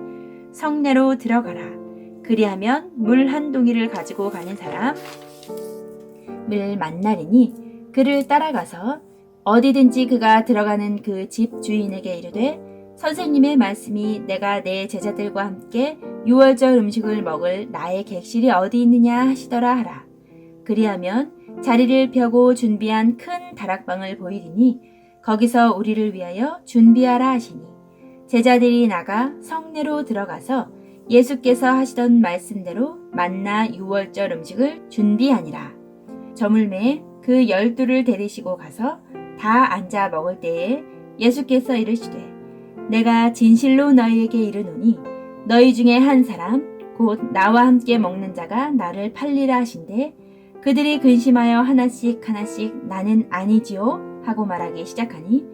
성내로 들어가라. 그리하면 물 한 동이를 가지고 가는 사람을 만나리니 그를 따라가서 어디든지 그가 들어가는 그 집 주인에게 이르되 선생님의 말씀이 내가 내 제자들과 함께 유월절 음식을 먹을 나의 객실이 어디 있느냐 하시더라 하라. 그리하면 자리를 펴고 준비한 큰 다락방을 보이리니 거기서 우리를 위하여 준비하라 하시니 제자들이 나가 성내로 들어가서 예수께서 하시던 말씀대로 만나 유월절 음식을 준비하니라. 저물매 그 12를 데리시고 가서 다 앉아 먹을 때에 예수께서 이르시되 내가 진실로 너희에게 이르노니 너희 중에 한 사람 곧 나와 함께 먹는 자가 나를 팔리라 하신대 그들이 근심하여 하나씩 나는 아니지요 하고 말하기 시작하니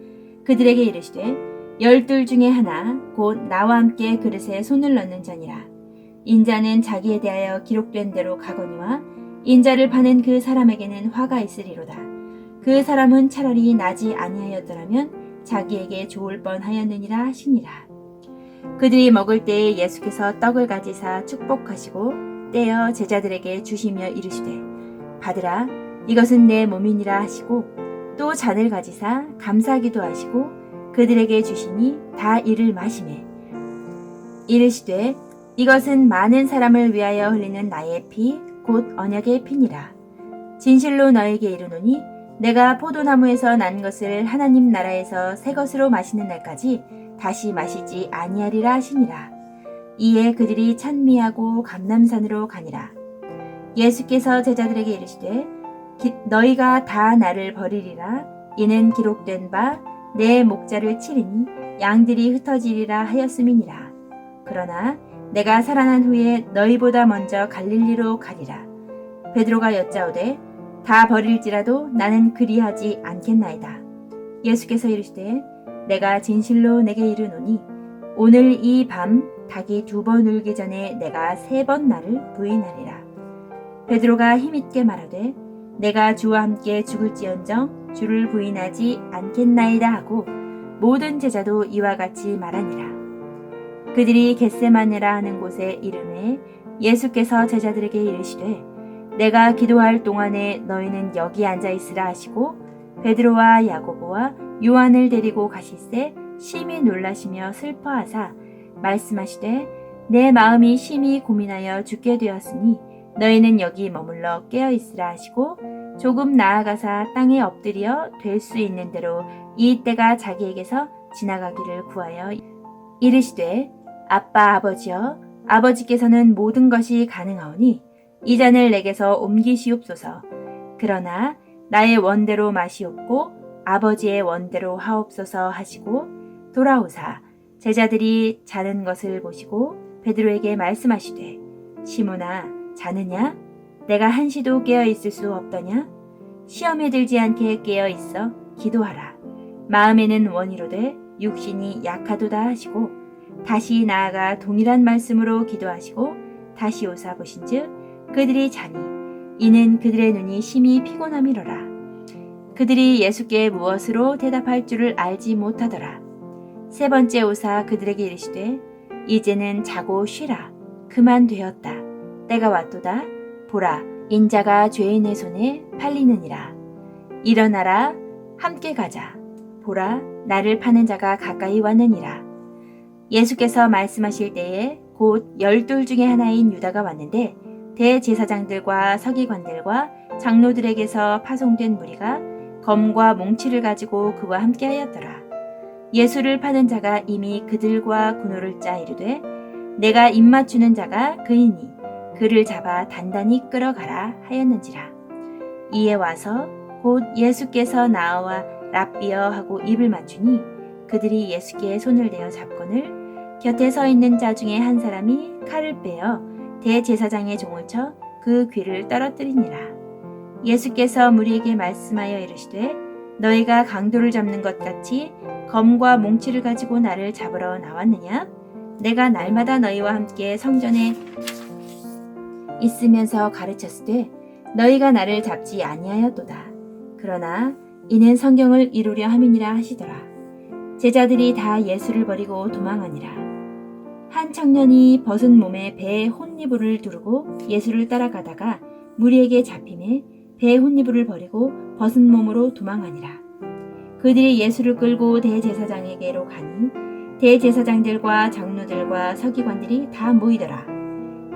그들에게 이르시되 12 중에 하나 곧 나와 함께 그릇에 손을 넣는 자니라. 인자는 자기에 대하여 기록된 대로 가거니와 인자를 파는 그 사람에게는 화가 있으리로다. 그 사람은 차라리 나지 아니하였더라면 자기에게 좋을 뻔하였느니라 하시니라. 그들이 먹을 때에 예수께서 떡을 가지사 축복하시고 떼어 제자들에게 주시며 이르시되 받으라 이것은 내 몸이니라 하시고 또 잔을 가지사 감사기도 하시고 그들에게 주시니 다 이를 마시매 이르시되 이것은 많은 사람을 위하여 흘리는 나의 피 곧 언약의 피니라. 진실로 너에게 이르노니 내가 포도나무에서 난 것을 하나님 나라에서 새 것으로 마시는 날까지 다시 마시지 아니하리라 하시니라. 이에 그들이 찬미하고 감람산으로 가니라. 예수께서 제자들에게 이르시되 너희가 다 나를 버리리라. 이는 기록된 바 내 목자를 치리니 양들이 흩어지리라 하였음이니라. 그러나 내가 살아난 후에 너희보다 먼저 갈릴리로 가리라. 베드로가 여짜오되 다 버릴지라도 나는 그리하지 않겠나이다. 예수께서 이르시되 내가 진실로 내게 이르노니 오늘 이 밤 닭이 2번 울기 전에 내가 3번 나를 부인하리라. 베드로가 힘있게 말하되 내가 주와 함께 죽을지언정 주를 부인하지 않겠나이다 하고 모든 제자도 이와 같이 말하니라. 그들이 겟세마네라 하는 곳에 이르매 예수께서 제자들에게 이르시되 내가 기도할 동안에 너희는 여기 앉아 있으라 하시고 베드로와 야고보와 요한을 데리고 가실새 심히 놀라시며 슬퍼하사 말씀하시되 내 마음이 심히 고민하여 죽게 되었으니 너희는 여기 머물러 깨어 있으라 하시고 조금 나아가사 땅에 엎드려 될 수 있는 대로 이 때가 자기에게서 지나가기를 구하여 이르시되 아빠 아버지여 아버지께서는 모든 것이 가능하오니 이 잔을 내게서 옮기시옵소서. 그러나 나의 원대로 마시옵고 아버지의 원대로 하옵소서 하시고 돌아오사 제자들이 자는 것을 보시고 베드로에게 말씀하시되 시몬아 자느냐? 내가 한시도 깨어 있을 수 없더냐? 시험에 들지 않게 깨어 있어 기도하라. 마음에는 원이로되 육신이 약하도다 하시고 다시 나아가 동일한 말씀으로 기도하시고 다시 오사 보신즉 그들이 자니 이는 그들의 눈이 심히 피곤함이로라. 그들이 예수께 무엇으로 대답할 줄을 알지 못하더라. 3번째 오사 그들에게 이르시되 이제는 자고 쉬라. 그만 되었다. 때가 왔도다. 보라 인자가 죄인의 손에 팔리느니라. 일어나라 함께 가자. 보라 나를 파는 자가 가까이 왔느니라. 예수께서 말씀하실 때에 곧 12 중에 하나인 유다가 왔는데 대제사장들과 서기관들과 장로들에게서 파송된 무리가 검과 몽치를 가지고 그와 함께 하였더라. 예수를 파는 자가 이미 그들과 군호를 짜 이르되 내가 입맞추는 자가 그이니 그를 잡아 단단히 끌어가라 하였는지라. 이에 와서 곧 예수께서 나와 랍비여 하고 입을 맞추니 그들이 예수께 손을 대어 잡거늘 곁에 서 있는 자 중에 한 사람이 칼을 빼어 대제사장의 종을 쳐 그 귀를 떨어뜨리니라. 예수께서 무리에게 말씀하여 이르시되 너희가 강도를 잡는 것 같이 검과 몽치를 가지고 나를 잡으러 나왔느냐? 내가 날마다 너희와 함께 성전에 있으면서 가르쳤으되 너희가 나를 잡지 아니하였도다. 그러나 이는 성경을 이루려 함이니라 하시더라. 제자들이 다 예수를 버리고 도망하니라. 한 청년이 벗은 몸에 배에 혼니부를 두르고 예수를 따라가다가 무리에게 잡힘에 배에 혼니부를 버리고 벗은 몸으로 도망하니라. 그들이 예수를 끌고 대제사장에게로 가니 대제사장들과 장로들과 서기관들이 다 모이더라.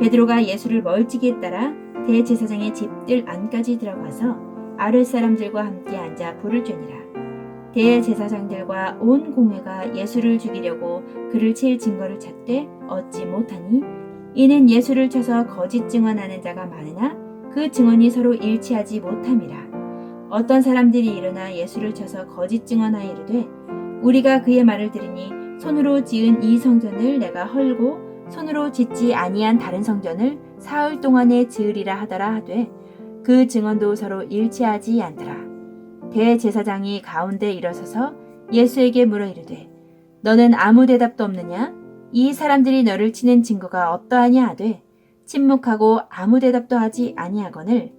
베드로가 예수를 멀찍이 따라 대제사장의 집들 안까지 들어가서 아랫 사람들과 함께 앉아 불을 쬐니라. 대제사장들과 온 공회가 예수를 죽이려고 그를 칠 증거를 찾되 얻지 못하니 이는 예수를 쳐서 거짓 증언하는 자가 많으나 그 증언이 서로 일치하지 못함이라. 어떤 사람들이 일어나 예수를 쳐서 거짓 증언하여 이르되 우리가 그의 말을 들으니 손으로 지은 이 성전을 내가 헐고 손으로 짓지 아니한 다른 성전을 사흘 동안에 지으리라 하더라 하되 그 증언도 서로 일치하지 않더라. 대제사장이 가운데 일어서서 예수에게 물어 이르되 너는 아무 대답도 없느냐? 이 사람들이 너를 치는 증거가 어떠하냐 하되 침묵하고 아무 대답도 하지 아니하거늘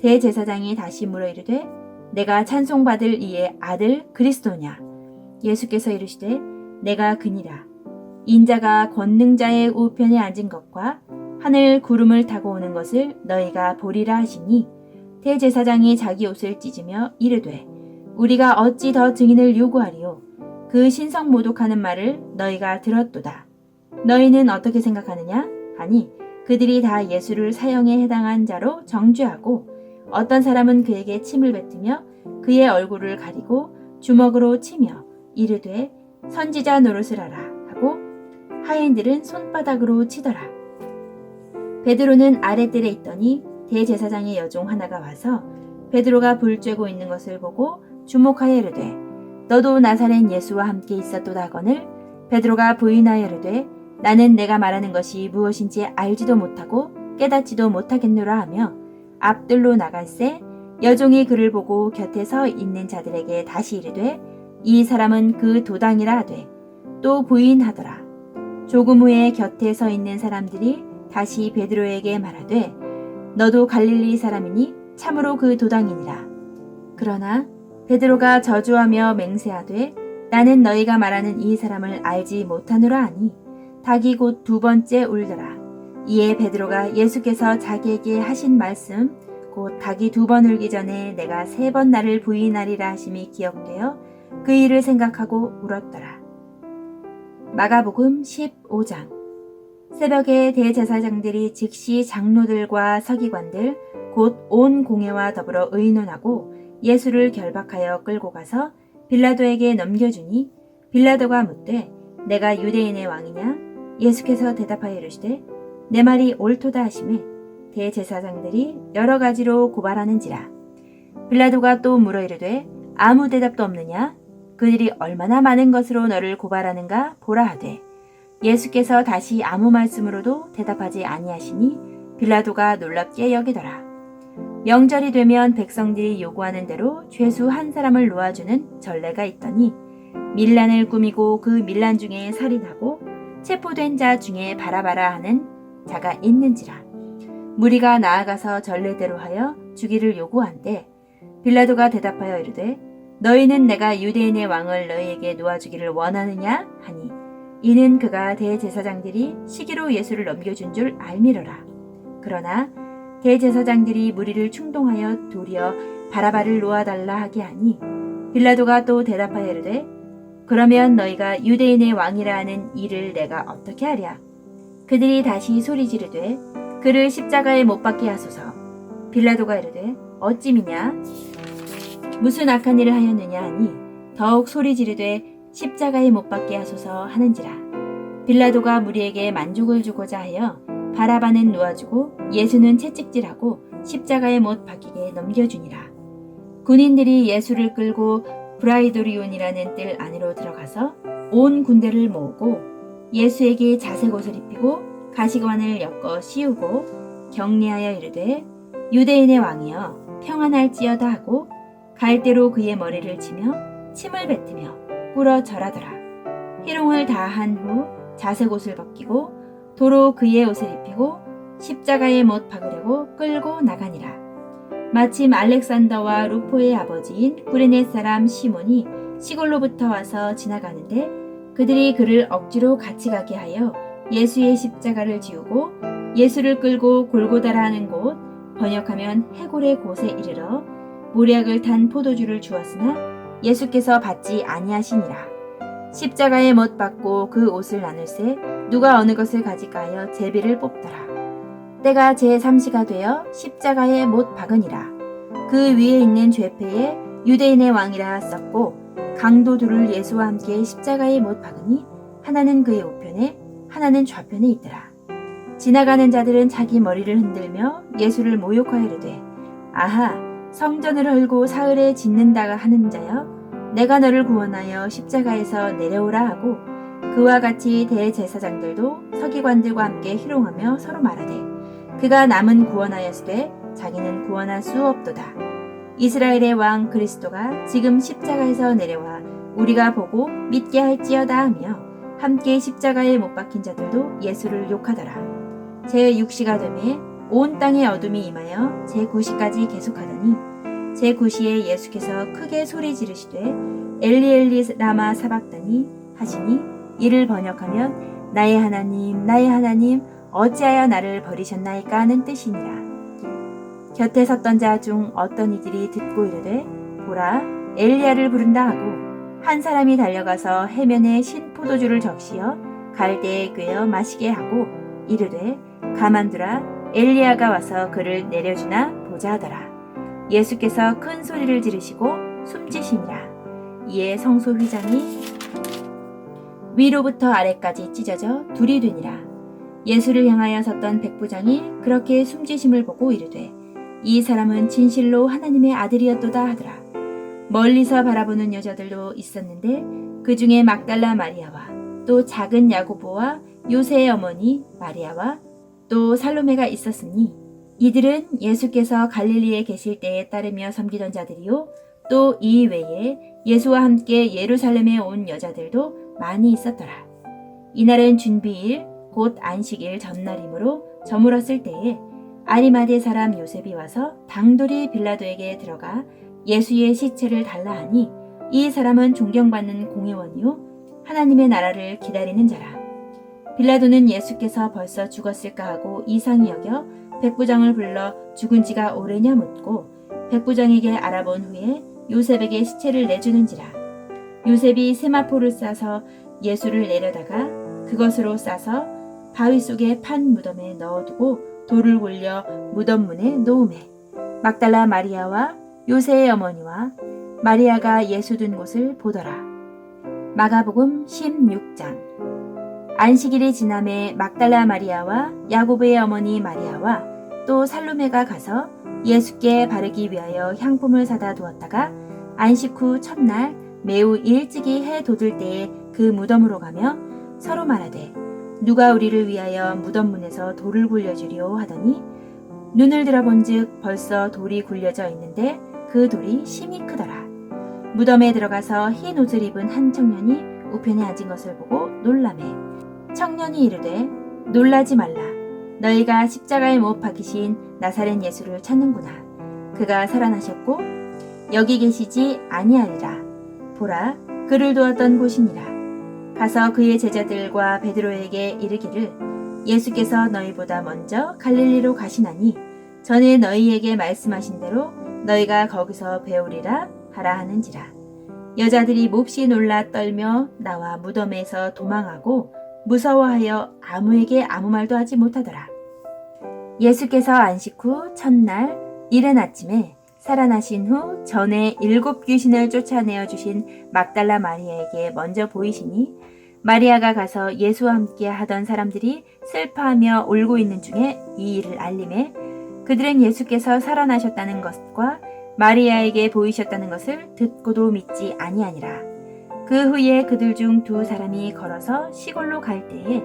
대제사장이 다시 물어 이르되 내가 찬송받을 이의 아들 그리스도냐? 예수께서 이르시되 내가 그니라. 인자가 권능자의 우편에 앉은 것과 하늘 구름을 타고 오는 것을 너희가 보리라 하시니 대제사장이 자기 옷을 찢으며 이르되 우리가 어찌 더 증인을 요구하리요? 그 신성 모독하는 말을 너희가 들었도다. 너희는 어떻게 생각하느냐? 하니 그들이 다 예수를 사형에 해당한 자로 정죄하고 어떤 사람은 그에게 침을 뱉으며 그의 얼굴을 가리고 주먹으로 치며 이르되 선지자 노릇을 하라 하고 하인들은 손바닥으로 치더라. 베드로는 아랫뜰에 있더니 대제사장의 여종 하나가 와서 베드로가 불 쬐고 있는 것을 보고 주목하여 이르되 너도 나사렛 예수와 함께 있었도다 하거늘 베드로가 부인하여 이르되 나는 내가 말하는 것이 무엇인지 알지도 못하고 깨닫지도 못하겠노라 하며 앞뜰로 나갈새 여종이 그를 보고 곁에 서 있는 자들에게 다시 이르되 이 사람은 그 도당이라 하되 또 부인하더라. 조금 후에 곁에 서 있는 사람들이 다시 베드로에게 말하되 너도 갈릴리 사람이니 참으로 그 도당이니라. 그러나 베드로가 저주하며 맹세하되 나는 너희가 말하는 이 사람을 알지 못하노라 하니 닭이 곧 두 번째 울더라. 이에 베드로가 예수께서 자기에게 하신 말씀 곧 닭이 두 번 울기 전에 내가 세 번 나를 부인하리라 하심이 기억되어 그 일을 생각하고 울었더라. 마가복음 15장. 새벽에 대제사장들이 즉시 장로들과 서기관들 곧 온 공회와 더불어 의논하고 예수를 결박하여 끌고 가서 빌라도에게 넘겨주니 빌라도가 묻되 내가 유대인의 왕이냐? 예수께서 대답하여 이르시되 내 말이 옳도다 하시매 대제사장들이 여러 가지로 고발하는지라. 빌라도가 또 물어 이르되 아무 대답도 없느냐? 그들이 얼마나 많은 것으로 너를 고발하는가 보라 하되 예수께서 다시 아무 말씀으로도 대답하지 아니하시니 빌라도가 놀랍게 여기더라. 명절이 되면 백성들이 요구하는 대로 죄수 한 사람을 놓아주는 전례가 있더니 밀란을 꾸미고 그 밀란 중에 살인하고 체포된 자 중에 바라바라 하는 자가 있는지라. 무리가 나아가서 전례대로 하여 주기를 요구한대 빌라도가 대답하여 이르되 너희는 내가 유대인의 왕을 너희에게 놓아주기를 원하느냐 하니 이는 그가 대제사장들이 시기로 예수를 넘겨준 줄 알미러라. 그러나 대제사장들이 무리를 충동하여 도리어 바라바를 놓아달라 하게 하니 빌라도가 또 대답하여 이르되 그러면 너희가 유대인의 왕이라 하는 이를 내가 어떻게 하랴? 그들이 다시 소리 지르되 그를 십자가에 못 박게 하소서. 빌라도가 이르되 어찌미냐? 무슨 악한 일을 하였느냐 하니 더욱 소리 지르되 십자가에 못 박게 하소서 하는지라. 빌라도가 무리에게 만족을 주고자 하여 바라바는 놓아주고 예수는 채찍질하고 십자가에 못 박히게 넘겨주니라. 군인들이 예수를 끌고 브라이도리온이라는 뜰 안으로 들어가서 온 군대를 모으고 예수에게 자색 옷을 입히고 가시관을 엮어 씌우고 격리하여 이르되 유대인의 왕이여 평안할지어다 하고 갈대로 그의 머리를 치며 침을 뱉으며 꿇어 절하더라. 희롱을 다 한 후 자색 옷을 벗기고 도로 그의 옷을 입히고 십자가에 못 박으려고 끌고 나가니라. 마침 알렉산더와 루포의 아버지인 구레네 사람 시몬이 시골로부터 와서 지나가는데 그들이 그를 억지로 같이 가게 하여 예수의 십자가를 지우고 예수를 끌고 골고다라 하는 곳, 번역하면 해골의 곳에 이르러 모략을 탄 포도주를 주었으나 예수께서 받지 아니하시니라. 십자가에 못 박고 그 옷을 나눌세 누가 어느 것을 가질까 하여 제비를 뽑더라. 때가 제3시가 되어 십자가에 못 박으니라. 그 위에 있는 죄패에 유대인의 왕이라 썼고 강도 둘을 예수와 함께 십자가에 못 박으니 하나는 그의 우편에 하나는 좌편에 있더라. 지나가는 자들은 자기 머리를 흔들며 예수를 모욕하여 이르되 아하 성전을 헐고 사흘에 짓는다가 하는 자여 내가 너를 구원하여 십자가에서 내려오라 하고 그와 같이 대제사장들도 서기관들과 함께 희롱하며 서로 말하되 그가 남은 구원하였으되 자기는 구원할 수 없도다. 이스라엘의 왕 그리스도가 지금 십자가에서 내려와 우리가 보고 믿게 할지어다 하며 함께 십자가에 못 박힌 자들도 예수를 욕하더라. 제6시가 되매 온 땅에 어둠이 임하여 제9시까지 계속하더니 제9시에 예수께서 크게 소리 지르시되 엘리 엘리 라마 사박다니 하시니 이를 번역하면 나의 하나님 어찌하여 나를 버리셨나이까 하는 뜻이니라. 곁에 섰던 자 중 어떤 이들이 듣고 이르되 보라 엘리야를 부른다 하고 한 사람이 달려가서 해면에 신 포도주를 적시어 갈대에 꿰어 마시게 하고 이르되 가만두라 엘리야가 와서 그를 내려주나 보자 하더라. 예수께서 큰 소리를 지르시고 숨지시니라. 이에 성소 휘장이 위로부터 아래까지 찢어져 둘이 되니라. 예수를 향하여 섰던 백부장이 그렇게 숨지심을 보고 이르되 이 사람은 진실로 하나님의 아들이었도다 하더라. 멀리서 바라보는 여자들도 있었는데 그 중에 막달라 마리아와 또 작은 야고보와 요새의 어머니 마리아와 또 살로메가 있었으니 이들은 예수께서 갈릴리에 계실 때에 따르며 섬기던 자들이요 또 이 외에 예수와 함께 예루살렘에 온 여자들도 많이 있었더라. 이날은 준비일 곧 안식일 전날이므로 저물었을 때에 아리마대 사람 요셉이 와서 당돌이 빌라도에게 들어가 예수의 시체를 달라 하니 이 사람은 존경받는 공회원이요 하나님의 나라를 기다리는 자라. 빌라도는 예수께서 벌써 죽었을까 하고 이상히 여겨 백부장을 불러 죽은 지가 오래냐 묻고 백부장에게 알아본 후에 요셉에게 시체를 내주는지라. 요셉이 세마포를 싸서 예수를 내려다가 그것으로 싸서 바위 속에 판 무덤에 넣어두고 돌을 굴려 무덤 문에 놓으매 막달라 마리아와 요새의 어머니와 마리아가 예수 둔 곳을 보더라. 마가복음 16장. 안식일이 지남에 막달라 마리아와 야고보의 어머니 마리아와 또 살로메가 가서 예수께 바르기 위하여 향품을 사다 두었다가 안식 후 첫날 매우 일찍이 해 돋을 때에 그 무덤으로 가며 서로 말하되 누가 우리를 위하여 무덤 문에서 돌을 굴려주리오 하더니 눈을 들어본즉 벌써 돌이 굴려져 있는데 그 돌이 심히 크더라. 무덤에 들어가서 흰 옷을 입은 한 청년이 우편에 앉은 것을 보고 놀라매 청년이 이르되 놀라지 말라. 너희가 십자가에 못 박히신 나사렛 예수를 찾는구나. 그가 살아나셨고 여기 계시지 아니하리라. 보라 그를 두었던 곳이니라. 가서 그의 제자들과 베드로에게 이르기를 예수께서 너희보다 먼저 갈릴리로 가시나니 전에 너희에게 말씀하신 대로 너희가 거기서 배우리라 하라 하는지라. 여자들이 몹시 놀라 떨며 나와 무덤에서 도망하고 무서워하여 아무에게 아무 말도 하지 못하더라. 예수께서 안식 후 첫날 이른 아침에 살아나신 후 전에 7 귀신을 쫓아내어 주신 막달라 마리아에게 먼저 보이시니 마리아가 가서 예수와 함께 하던 사람들이 슬퍼하며 울고 있는 중에 이 일을 알림해 그들은 예수께서 살아나셨다는 것과 마리아에게 보이셨다는 것을 듣고도 믿지 아니하니라. 그 후에 그들 중 두 사람이 걸어서 시골로 갈 때에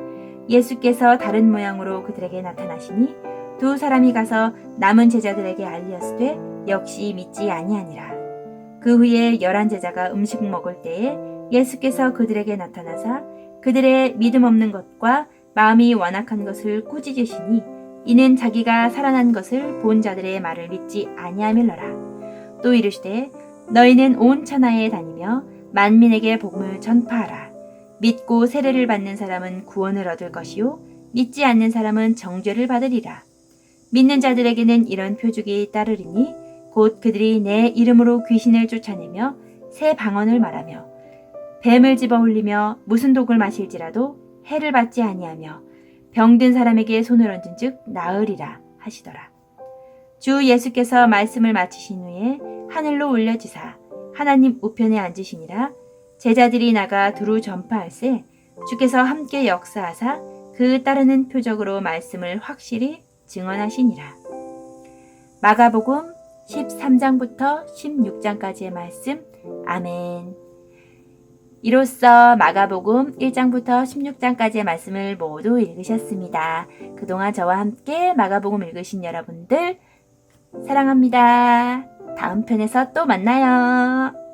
예수께서 다른 모양으로 그들에게 나타나시니 두 사람이 가서 남은 제자들에게 알리었으되 역시 믿지 아니하니라. 그 후에 11 제자가 음식 먹을 때에 예수께서 그들에게 나타나사 그들의 믿음 없는 것과 마음이 완악한 것을 꾸짖으시니 이는 자기가 살아난 것을 본 자들의 말을 믿지 아니하밀러라. 또 이르시되 너희는 온 천하에 다니며 만민에게 복음을 전파하라. 믿고 세례를 받는 사람은 구원을 얻을 것이요 믿지 않는 사람은 정죄를 받으리라. 믿는 자들에게는 이런 표적이 따르리니 곧 그들이 내 이름으로 귀신을 쫓아내며 새 방언을 말하며 뱀을 집어 올리며 무슨 독을 마실지라도 해를 받지 아니하며 병든 사람에게 손을 얹은 즉 나으리라 하시더라. 주 예수께서 말씀을 마치신 후에 하늘로 올려지사 하나님 우편에 앉으시니라. 제자들이 나가 두루 전파할세 주께서 함께 역사하사 그 따르는 표적으로 말씀을 확실히 증언하시니라. 마가복음 13장부터 16장까지의 말씀. 아멘. 이로써 마가복음 1장부터 16장까지의 말씀을 모두 읽으셨습니다. 그동안 저와 함께 마가복음 읽으신 여러분들 사랑합니다. 다음 편에서 또 만나요.